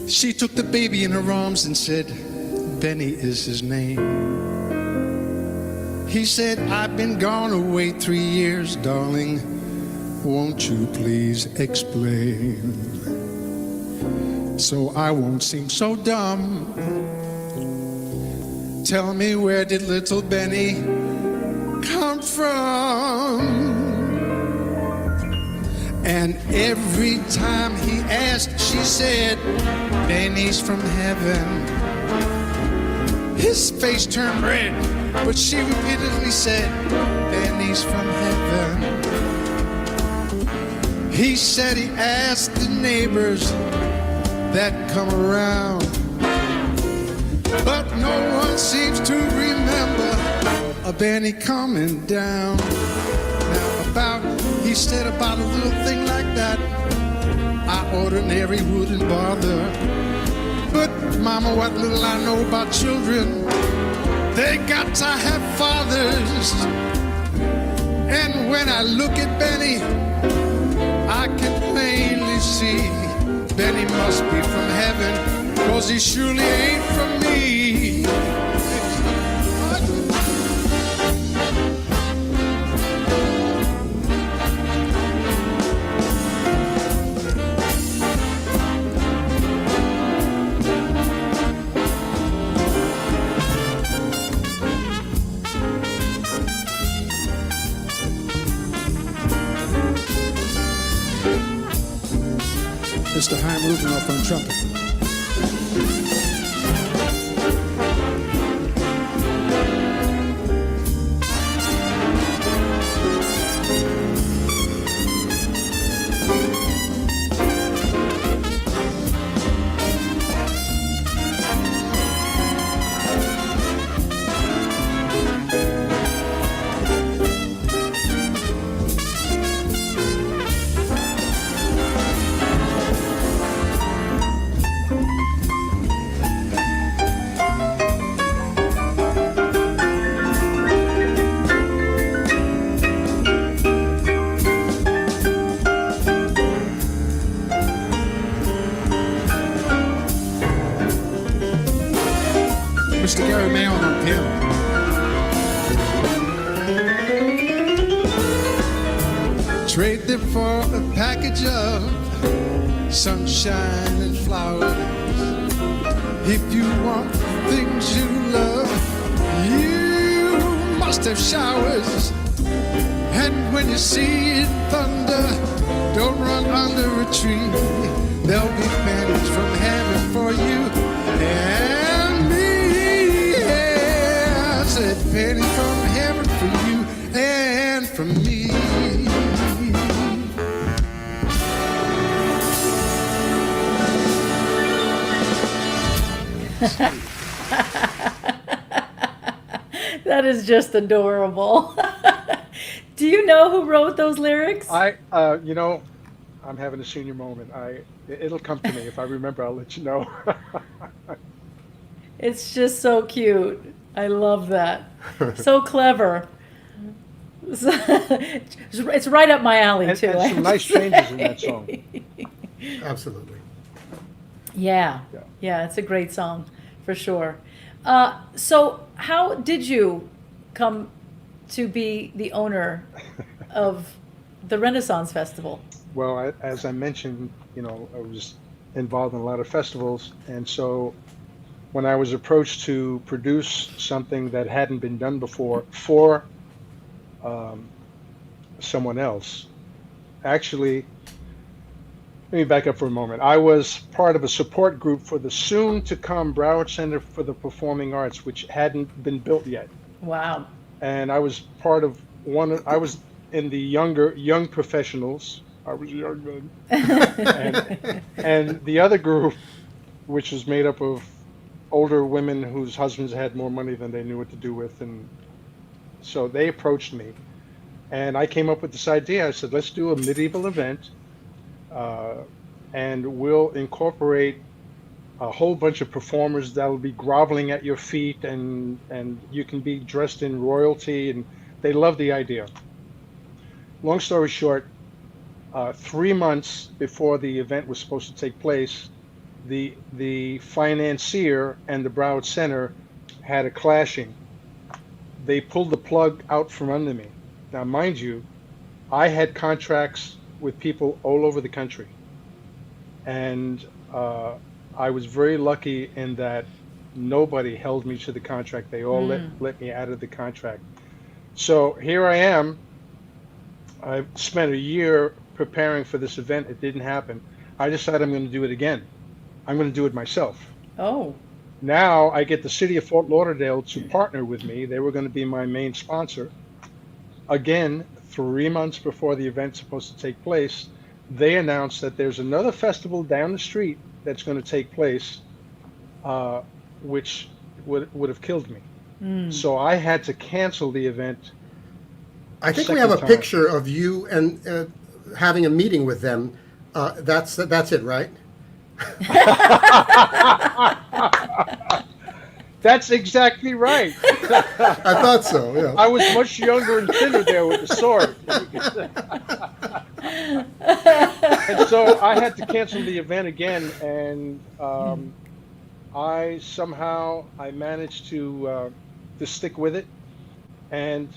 She took the baby in her arms and said, "Benny is his name." He said, "I've been gone away 3 years, darling. Won't you please explain, so I won't seem so dumb? Tell me, where did little Benny come from?" And every time he asked, she said, "Benny's from heaven." His face turned red, but she repeatedly said, "Benny's from heaven." He said he asked the neighbors that come around, but no one seems to remember a Benny coming down. Now he said about a little thing like that, I ordinary wouldn't bother. Mama, what little I know about children, they got to have fathers. And when I look at Benny, I can plainly see Benny must be from heaven, 'cause he surely ain't from me. Mr. Chaim Rubinoff on trumpet. Mr. Gary Mayon on piano. Trade them for a package of sunshine and flowers. If you want things you love, you must have showers. And when you see it thunder, don't run under a tree. There'll be pennies from heaven for you and me. Yeah, I said pennies from heaven for you and for me. That is just adorable. Do you know who wrote those lyrics? You know, I'm having a senior moment. It'll come to me. If I remember, I'll let you know. It's just so cute. I love that. So clever. It's right up my alley, too. And some nice changes in that song. Absolutely. Yeah. Yeah, it's a great song, for sure. So how did you come to be the owner of the Renaissance Festival? Well, as I mentioned, you know, I was involved in a lot of festivals, and so when I was approached to produce something that hadn't been done before for someone else, actually, let me back up for a moment. I was part of a support group for the soon-to-come Broward Center for the Performing Arts, which hadn't been built yet. Wow. And I was part of I was in the young professionals. I was young then. and the other group, which was made up of older women whose husbands had more money than they knew what to do with. And so they approached me. And I came up with this idea. I said, let's do a medieval event. And we'll incorporate a whole bunch of performers that'll be groveling at your feet, and you can be dressed in royalty, and they love the idea. Long story short, 3 months before the event was supposed to take place, the financier and the Broward Center had a clashing. They pulled the plug out from under me. Now, mind you, I had contracts with people all over the country, and I was very lucky in that nobody held me to the contract. They all let me out of the contract. So here I am. I spent a year preparing for this event. It didn't happen. I decided I'm going to do it again. I'm going to do it myself. Oh. Now I get the city of Fort Lauderdale to partner with me. They were going to be my main sponsor. Again, 3 months before the event's supposed to take place, they announced that there's another festival down the street that's going to take place, which would have killed me. So I had to cancel the event. I think we have a picture of you and having a meeting with them. That's it, right? That's exactly right. I thought so, yeah. I was much younger and thinner there with the sword. And so I had to cancel the event again, and I managed to stick with it, and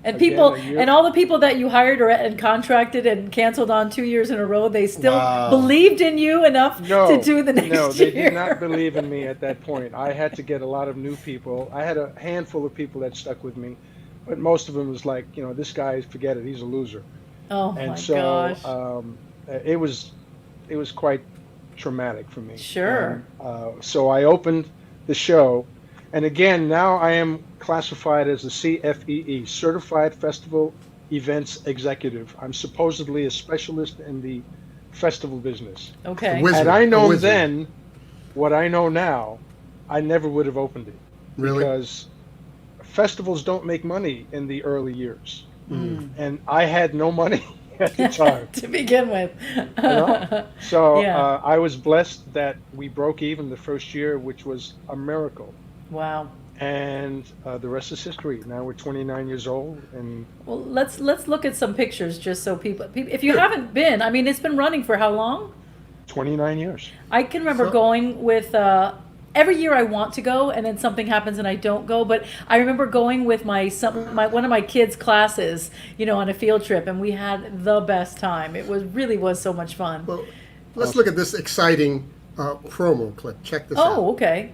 And again, people, a year- and all the people that you hired and contracted and canceled on 2 years in a row, they still Wow. believed in you enough to do the next no, year. they did not believe in me at that point. I had to get a lot of new people. I had a handful of people that stuck with me, but most of them was like, this guy, forget it, he's a loser. Oh And my so gosh. it was quite traumatic for me. Sure. So I opened the show, and again, now I am classified as a CFEE, Certified Festival Events Executive. I'm supposedly a specialist in the festival business. Okay. Wizard. Had I a known wizard. then what I know now, I never would have opened it. Really? Because festivals don't make money in the early years. Mm. And I had no money at the time. To begin with. So Yeah. I was blessed that we broke even the first year, which was a miracle. Wow. And the rest is history. Now we're 29 years old, and Well, let's look at some pictures just so people, if you haven't been, I mean, it's been running for how long? 29 years. I can remember So- going with, every year I want to go and then something happens and I don't go, but I remember going with one of my kids' classes, on a field trip, and we had the best time. It really was so much fun. Well, let's look at this exciting promo clip. Check this Oh, out. okay.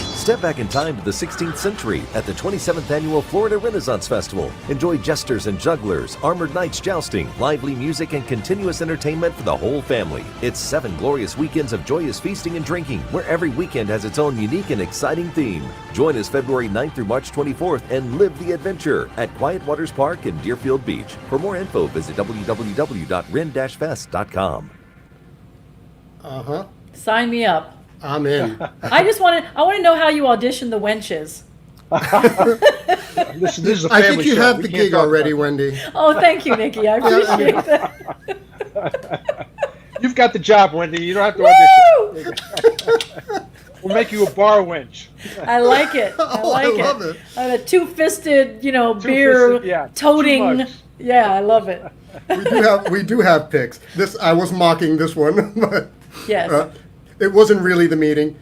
Step back in time to the 16th century at the 27th Annual Florida Renaissance Festival. Enjoy jesters and jugglers, armored knights jousting, lively music, and continuous entertainment for the whole family. It's 7 glorious weekends of joyous feasting and drinking, where every weekend has its own unique and exciting theme. Join us February 9th through March 24th and live the adventure at Quiet Waters Park in Deerfield Beach. For more info, visit www.ren-fest.com. Uh-huh. Sign me up. I'm in. I want to know how you auditioned the wenches. This is a I family think you show. have We the can't gig talk already, about Wendy. Oh, thank you, Nikki. I appreciate that. that. You've got the job, Wendy. You don't have to Woo! audition. We'll make you a bar wench. I like it. Oh, I love it. And a two-fisted, beer Two-fisted, yeah, 2 toting. mugs. Yeah, I love it. We do have picks. I was mocking this one, but Yes. it wasn't really the meeting.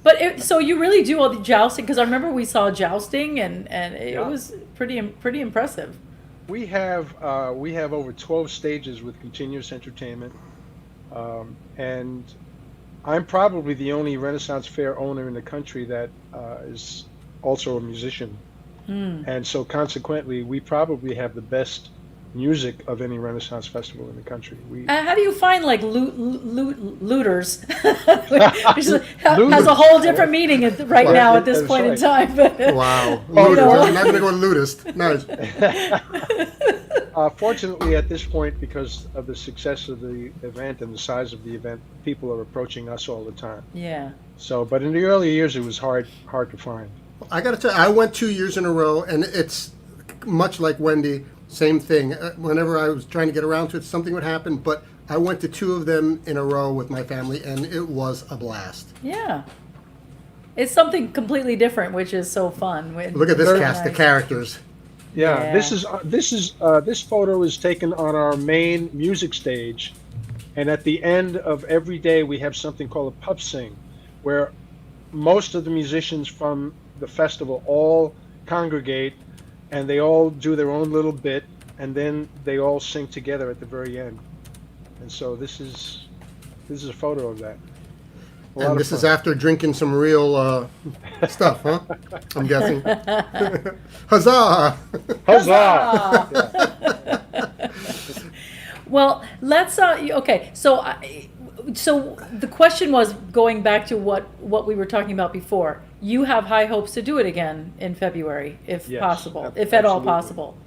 But so you really do all the jousting, because I remember we saw jousting and it Yeah. was pretty impressive. We have over 12 stages with continuous entertainment, and I'm probably the only Renaissance Fair owner in the country that is also a musician, and so consequently, we probably have the best music of any Renaissance festival in the country. How do you find looters? Which has a whole different meaning right now at this That's point in right. time. But Wow. Oh, Looters. no. I'm not going to go lootist. Nice. Fortunately, at this point, because of the success of the event and the size of the event, people are approaching us all the time. yeah. So, but in the early years, it was hard to find. I got to tell you, I went 2 years in a row, and it's much like Wendy, same thing. Whenever I was trying to get around to it, something would happen, but I went to 2 of them in a row with my family, and it was a blast. Yeah. It's something completely different, which is so fun. Look at this Very cast, the nice. characters. Yeah, Yeah. this photo is taken on our main music stage, and at the end of every day we have something called a pub sing, where most of the musicians from the festival all congregate, and they all do their own little bit, and then they all sing together at the very end. And so this is a photo of that. A lot And of this is fun. after drinking some real stuff, huh? I'm guessing. Huzzah! Huzzah! Well, let's okay. So the question was, going back to what we were talking about before. You have high hopes to do it again in February, if Yes, possible, if at all absolutely. possible.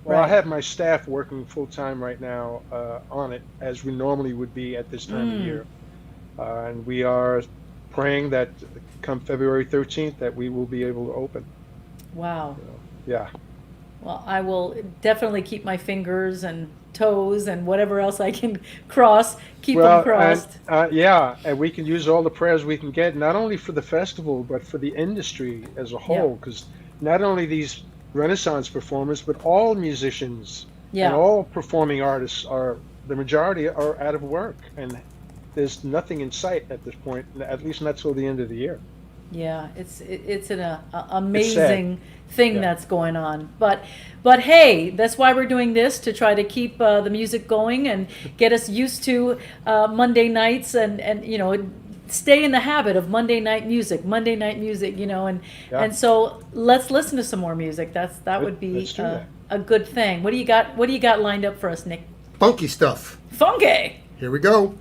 Well, I Right. have my staff working full time right now on it, as we normally would be at this time of year. And we are praying that come February 13th that we will be able to open. Wow. Yeah. Well, I will definitely keep my fingers and toes and whatever else I can cross, keep them crossed. Yeah, and we can use all the prayers we can get, not only for the festival, but for the industry as a whole, because not only these Renaissance performers, but all musicians and all performing artists the majority are out of work, and there's nothing in sight at this point, at least not till the end of the year. Yeah, it's an amazing thing that's going on. But hey, that's why we're doing this, to try to keep the music going and get us used to Monday nights, and you know, stay in the habit of Monday night music, you know, and so let's listen to some more music. That would be a good thing. What do you got lined up for us, Nick? Funky stuff. Funky. Here we go.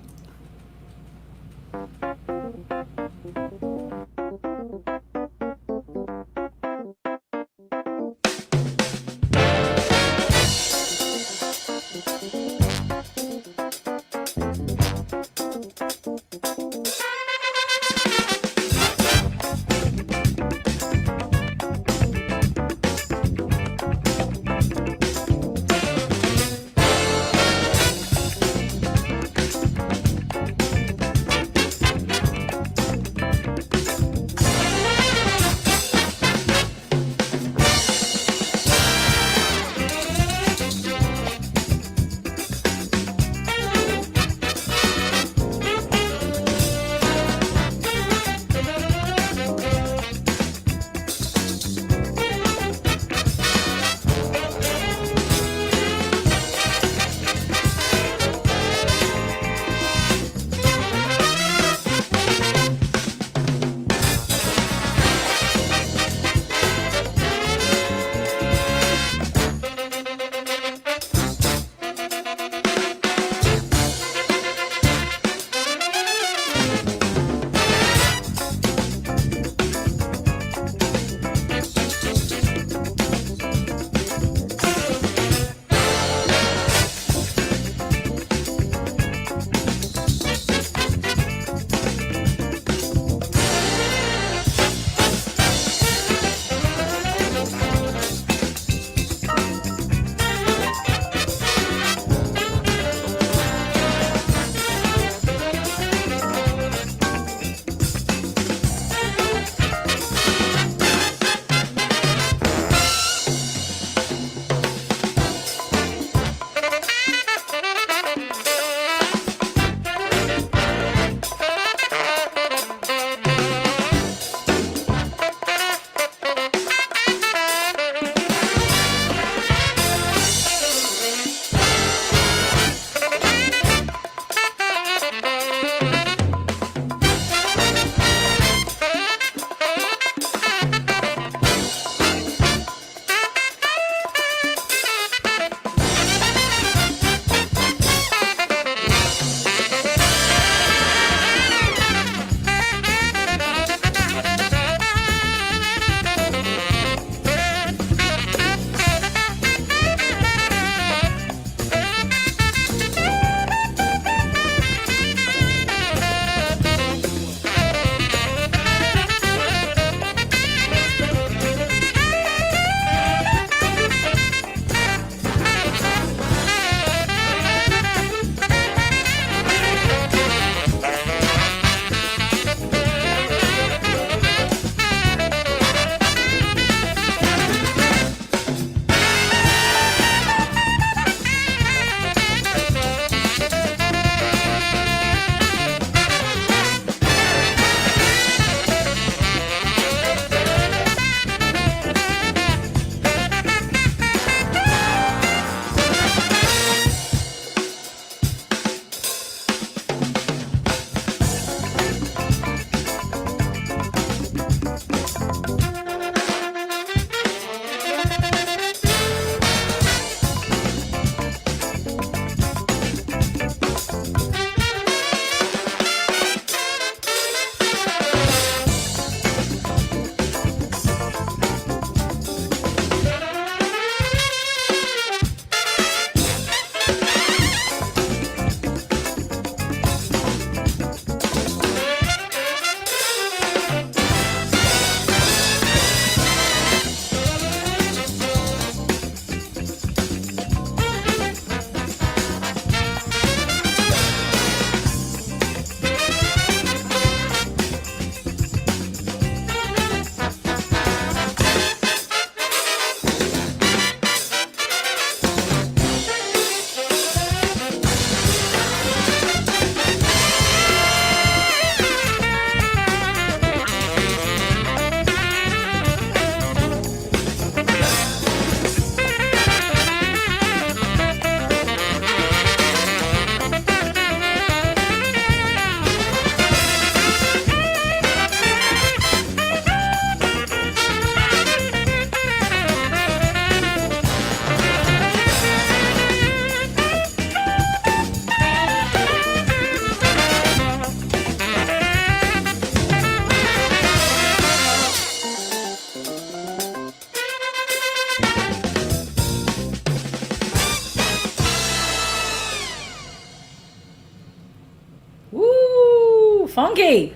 Funky.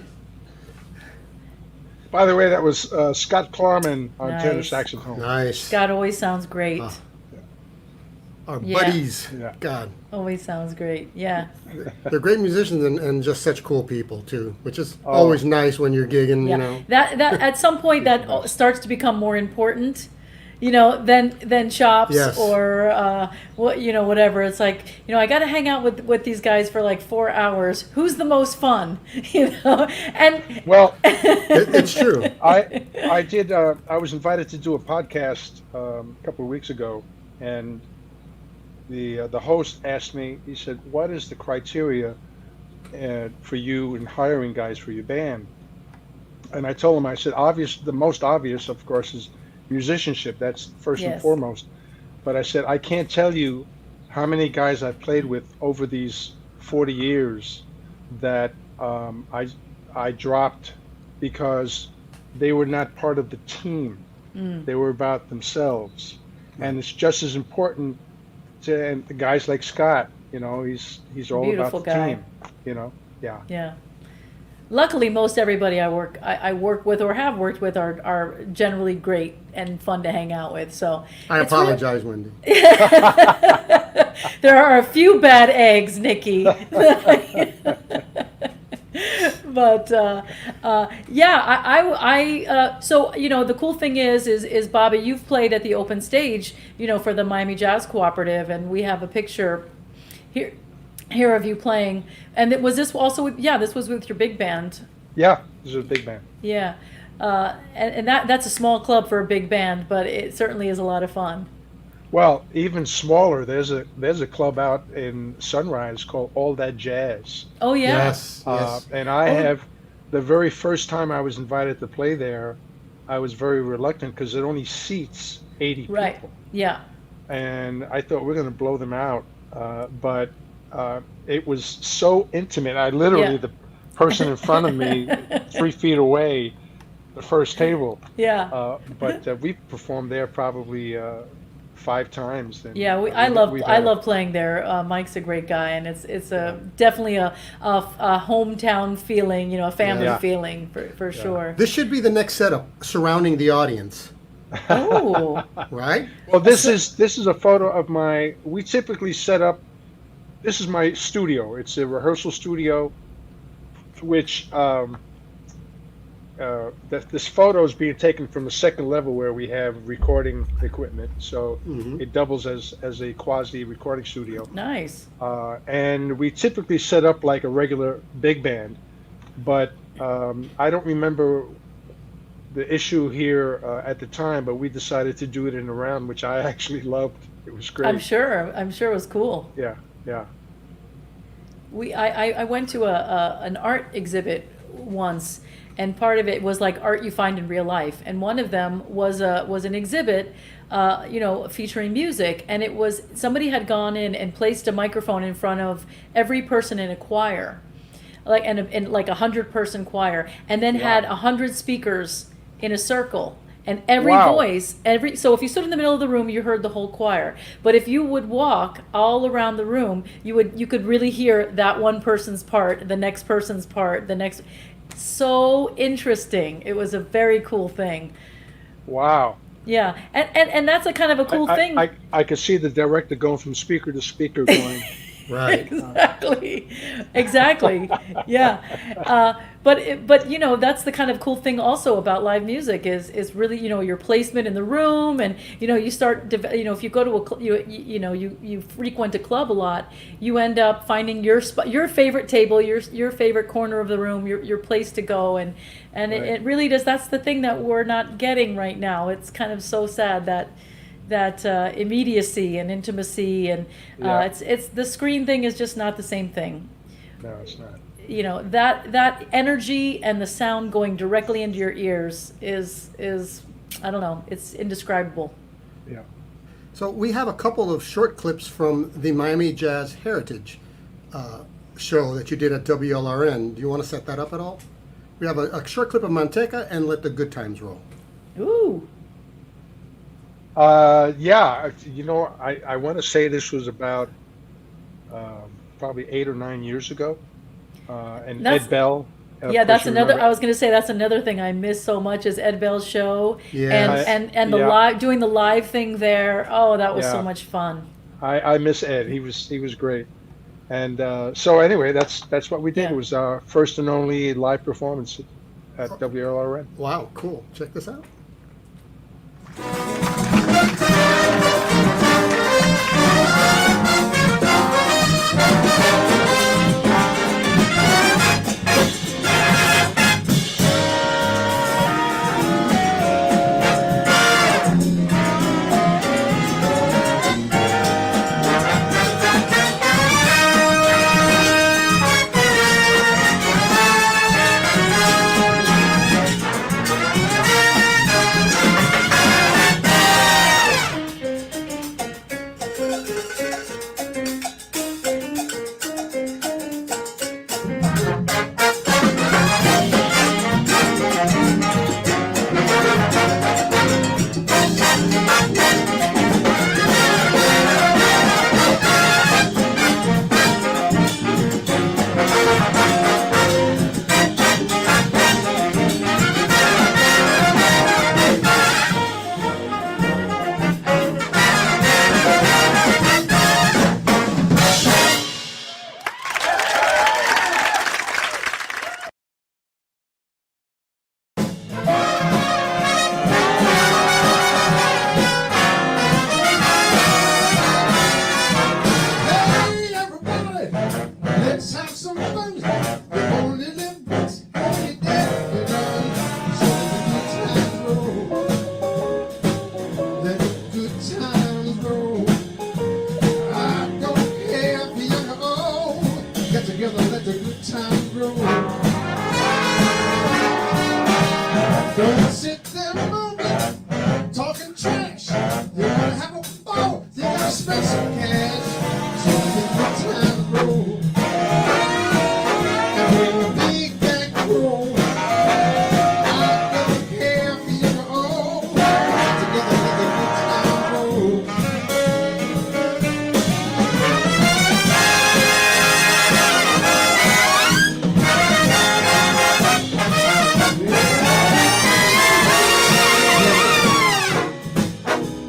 By the way, that was Scott Klarman on tenor Nice. saxophone. Nice. Scott always sounds great. Ah. Our Yeah. buddies. Yeah. God. Always sounds great. Yeah. They're great musicians and just such cool people too, which is Oh. always nice when you're gigging, Yeah. you know. That at some point that starts to become more important, than chops Yes. or whatever. It's like, I got to hang out with these guys for like 4 hours. Who's the most fun? And Well, It's true. I did. I was invited to do a podcast a couple of weeks ago, and the host asked me. He said, "What is the criteria for you in hiring guys for your band?" And I told him, I said, the most obvious, of course, is musicianship. That's first and Yes. foremost. But I said, I can't tell you how many guys I've played with over these 40 years that I dropped because they were not part of the team. They were about themselves. And it's just as important to and guys like Scott, he's all Beautiful about the guy. team, yeah. yeah. Luckily, most everybody I work with or have worked with are generally great and fun to hang out with. So I it's really- apologize, Wendy. there are a few bad eggs, Nikki. But so the cool thing is Bobby, you've played at the open stage, for the Miami Jazz Cooperative, and we have a picture here of you playing. And was this also this was with your big band? Yeah, this is a big band. Yeah, and that's a small club for a big band, but it certainly is a lot of fun. Well, even smaller, there's a club out in Sunrise called All That Jazz. Oh yeah. Yes. Yes. And I have, the very first time I was invited to play there, I was very reluctant because it only seats 80 Right. people. Yeah. And I thought we're going to blow them out. But it was so intimate. I literally, Yeah. the person in front of me, 3 feet away, the first table. Yeah. But we performed there probably 5 times. And Yeah, I love playing there. Mike's a great guy, and it's definitely a hometown feeling, a family Yeah. feeling for sure. This should be the next setup, surrounding the audience, Oh, right? Well, this is a photo of we typically set up, this is my studio. It's a rehearsal studio, which this photo is being taken from the second level where we have recording equipment. So it doubles as a quasi recording studio. nice. And we typically set up like a regular big band, but I don't remember the issue here at the time, but we decided to do it in a round, which I actually loved. It was great. I'm sure it was cool. Yeah, yeah. I went to an art exhibit once, and part of it was like art you find in real life, and one of them was an exhibit, featuring music, and it was somebody had gone in and placed a microphone in front of every person in a choir, like and like 100-person choir, and then had 100 speakers in a circle. And every Wow. voice, so if you stood in the middle of the room, you heard the whole choir. But if you would walk all around the room, you could really hear that one person's part, the next person's part, the next. So interesting. It was a very cool thing. Wow. Yeah, and that's a kind of a cool thing. I could see the director going from speaker to speaker going, Right. Exactly. Yeah. But that's the kind of cool thing also about live music is really, your placement in the room, and, you start, if you go to you frequent a club a lot, you end up finding your favorite table, your favorite corner of the room, your place to go. And Right. it really does. That's the thing that we're not getting right now. It's kind of so sad that immediacy and intimacy and Yeah. it's the screen thing is just not the same thing. no, it's not. That energy and the sound going directly into your ears is I don't know, it's indescribable. Yeah. So we have a couple of short clips from the Miami Jazz Heritage show that you did at WLRN. Do you want to set that up at all? We have a short clip of Manteca and Let the Good Times Roll. Ooh. Yeah, I want to say this was about probably 8 or 9 years ago, and That's- And of Yeah, course that's you another. remember- I was going to say that's another thing I miss so much is Ed Bell's show, Yes. and the Yeah. live doing the live thing there. Oh, that was so Yeah. much fun. I miss Ed. He was great. And so anyway, that's what we did. Yeah. It was our first and only live performance at WLRN. Wow, cool. Check this out. Hey, everybody, let's have some fun. We only live once, only dead and done. So let the good times roll. Let the good times roll. I don't care if you're young or old. Get together, let the good times roll. Don't sit there moving, talking trash. You wanna have a ball, you gotta spend some cash. So let the good times roll. And when the big bank roll, I don't care if you're young or old. Get together, let the good times roll.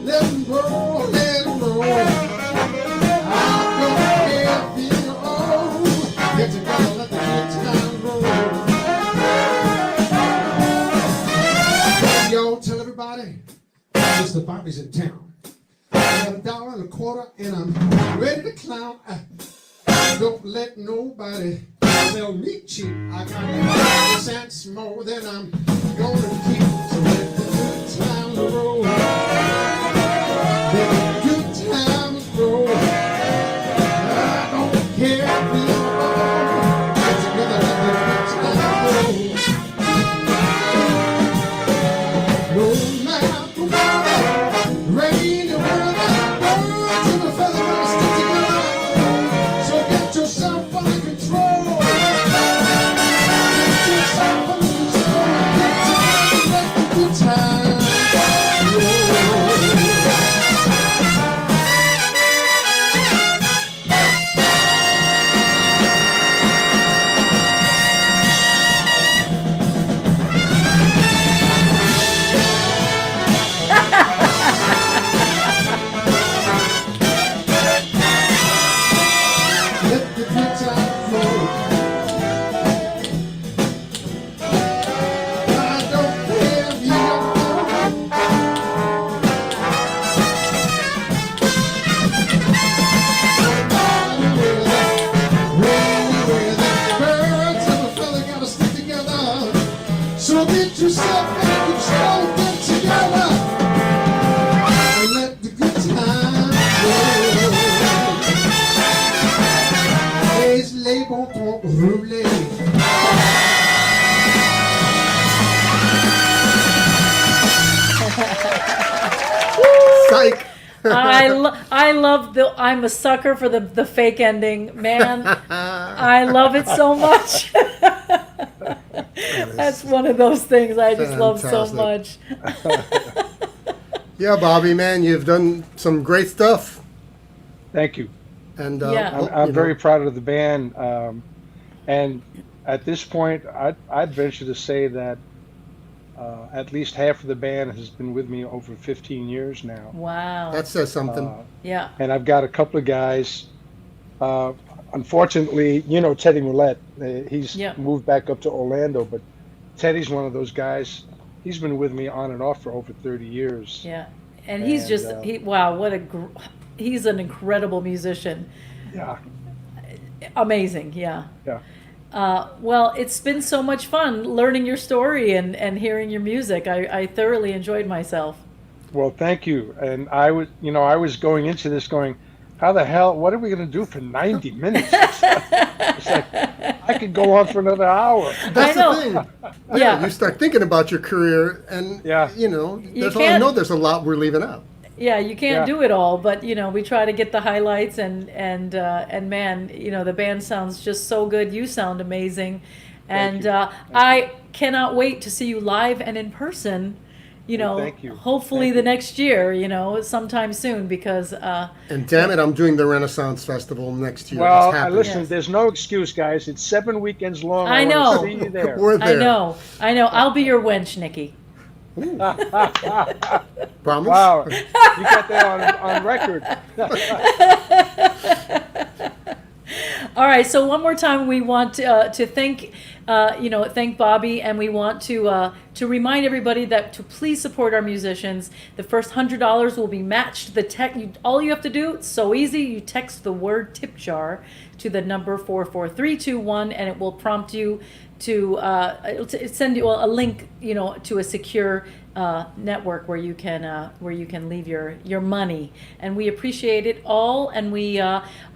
Let 'em roll, let 'em roll. I don't care if you're old. Get together, let the good times roll. Yo, tell everybody, Mr. Bobby's in town. I got $1.25 and I'm ready to clown. Don't let nobody sell me cheap. I got 50 cents more than I'm gonna keep. So let the good times roll. Let the good times roll. I don't care if you're old. Get together, let the good times roll. No matter what, rain or weather, birds and the feather gonna stick together. So get yourself under control. Get yourself under control. Get together, let the good times roll. Let the good times roll. I don't care if you're young or old. Rainy weather, birds and the fella gotta stick together. So get yourself in control, get together, and let the good times roll. Les bons temps roulés. Psych. I love the. I'm a sucker for the fake ending, man. I love it so much. That's one of those things I just love so much. Fantastic. Yeah, Bobby, man, you've done some great stuff. Thank you. And Yeah. I'm very proud of the band. And At this point, I'd venture to say that at least half of the band has been with me over 15 years now. Wow. That says something. Yeah. And I've got a couple of guys. Unfortunately, Teddy Millette, he's Yeah. moved back up to Orlando, but Teddy's one of those guys. He's been with me on and off for over 30 years. Yeah. And he's just, wow, he's an incredible musician. Yeah. Amazing. Yeah. Yeah. Well, it's been so much fun learning your story and hearing your music. I thoroughly enjoyed myself. Well, thank you. And I was going into this going, how the hell, what are we going to do for 90 minutes? It's like, I could go on for another hour. That's I know. the thing. Yeah. You start thinking about your career, and Yeah. I know there's a lot we're leaving out. Yeah, you can't Yeah. do it all, but we try to get the highlights and man, the band sounds just so good. You sound amazing, and you. I cannot wait to see you live and in person. Thank you. Hopefully Thank the you. next year, sometime soon, because And damn it, I'm doing the Renaissance Festival next year. Well, It's happening. listen, Yes. there's no excuse, guys. It's 7 weekends long. I wanna know. see you there. We're there. I know. I'll be your wench, Nikki. Promise? Wow, you got that on record. All right. So one more time, we want to thank, thank Bobby, and we want to remind everybody that to please support our musicians. The first $100 will be matched. All you have to do, it's so easy. You text the word tip jar to the number 44321, and it will prompt you to send you a link, to a secure network where you can leave your money, and we appreciate it all. And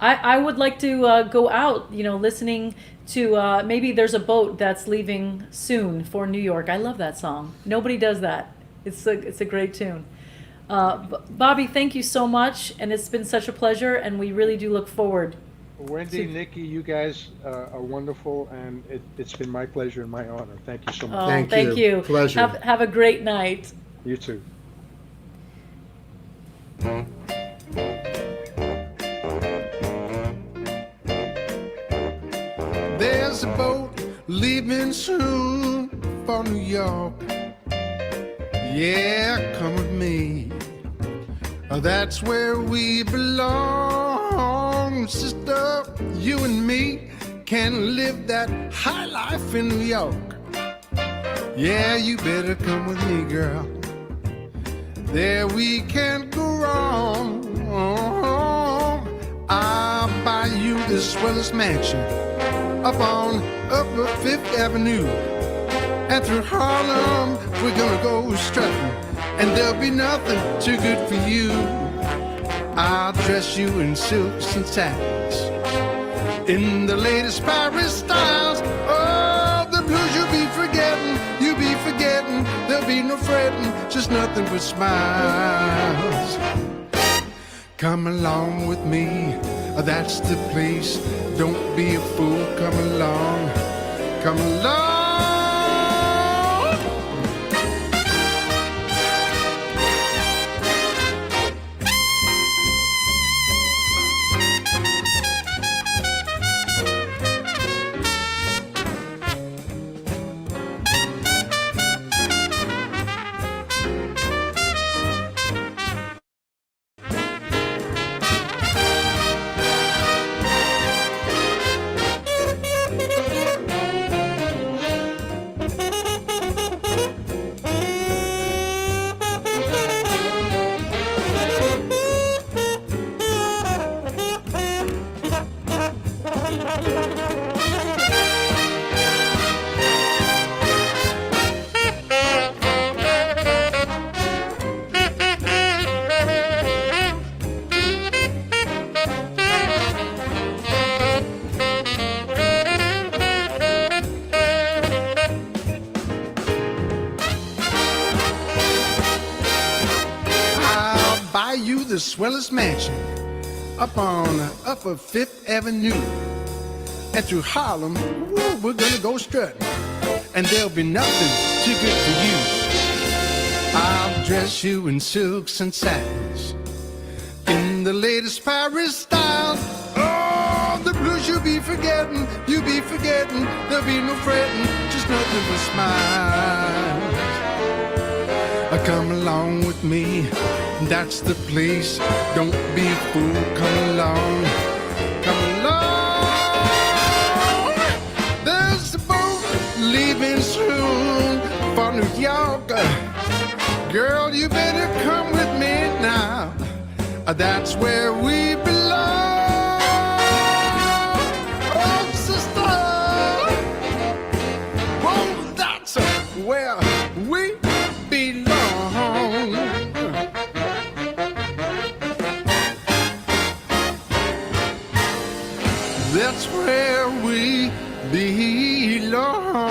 I would like to go out, listening to maybe there's a boat that's leaving soon for New York. I love that song. Nobody does that. It's a great tune. Bobby, thank you so much, and it's been such a pleasure, and we really do look forward. Wendy, Nikki, you guys are wonderful, and it's been my pleasure and my honor. Thank you so much. Oh, Thank thank you. you. Pleasure. Have a great night. You too. There's a boat leaving soon for New York. Yeah, come with me. That's where we belong, sister. You and me can live that high life in New York. Yeah, you better come with me, girl. There we can't go wrong. I'll buy you the swellest mansion up on Upper Fifth Avenue. And through Harlem, we're gonna go strutting, and there'll be nothing too good for you. I'll dress you in silks and satins, in the latest Paris styles. Oh, the blues you'll be forgetting, there'll be no fretting, just nothing but smiles. Come along with me, that's the place. Don't be a fool, come along, come along. Buy you the swellest mansion up on Upper Fifth Avenue. And through Harlem, woo, we're gonna go strutting, and there'll be nothing too good for you. I'll dress you in silks and satins, in the latest Paris style. Oh, the blues you'll you'll be forgetting, there'll be no fretting, just nothing but smiles. Come along with me, that's the place. Don't be a fool, come along, come along. There's a boat leaving soon for New York. Girl, you better come with me now. That's where we belong. Oh, sister, oh, that's where we belong. That's where we belong.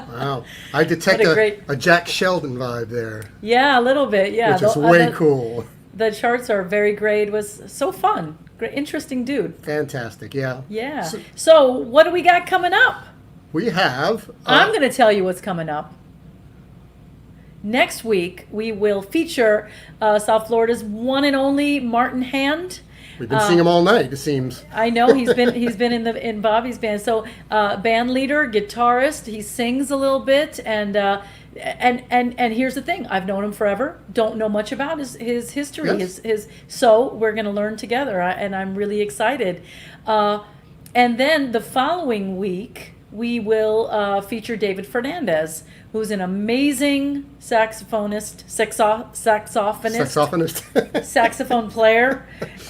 Wow. I detect What a great- a Jack Sheldon vibe there, Yeah, a little bit. Yeah, which is way cool. The charts are very great. It was so fun. Great, interesting dude. Fantastic, yeah. Yeah. So what do we got coming up? We have. I'm going to tell you what's coming up. Next week, we will feature South Florida's one and only Martin Hand. We've been seeing him all night, it seems. I know he's been in Bobby's band. So band leader, guitarist. He sings a little bit, and here's the thing: I've known him forever. Don't know much about his history. Yes. So we're going to learn together, and I'm really excited. And then the following week, we will feature David Fernandez, who's an amazing saxophonist, Saxophonist. saxophone player,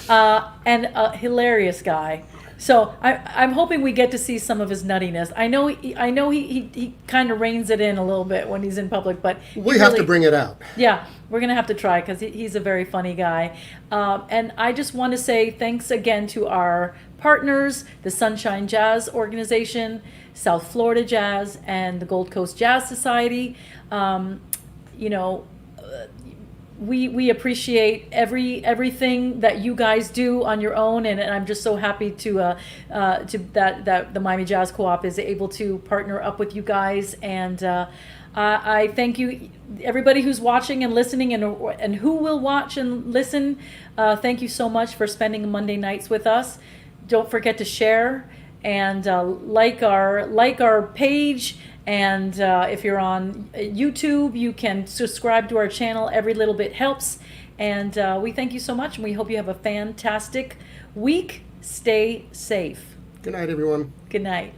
and a hilarious guy. So I'm hoping we get to see some of his nuttiness. I know he kind of reins it in a little bit when he's in public, but We have to bring it out. yeah, we're going to have to try because he's a very funny guy. And I just want to say thanks again to our partners, the Sunshine Jazz Organization, South Florida Jazz, and the Gold Coast Jazz Society. We appreciate everything that you guys do on your own, and I'm just so happy to that the Miami Jazz Co-op is able to partner up with you guys, and I thank you, everybody who's watching and listening, and who will watch and listen. Thank you so much for spending Monday nights with us. Don't forget to share and like our page. And if you're on YouTube, you can subscribe to our channel. Every little bit helps. And we thank you so much, and we hope you have a fantastic week. Stay safe. Good night, everyone. Good night.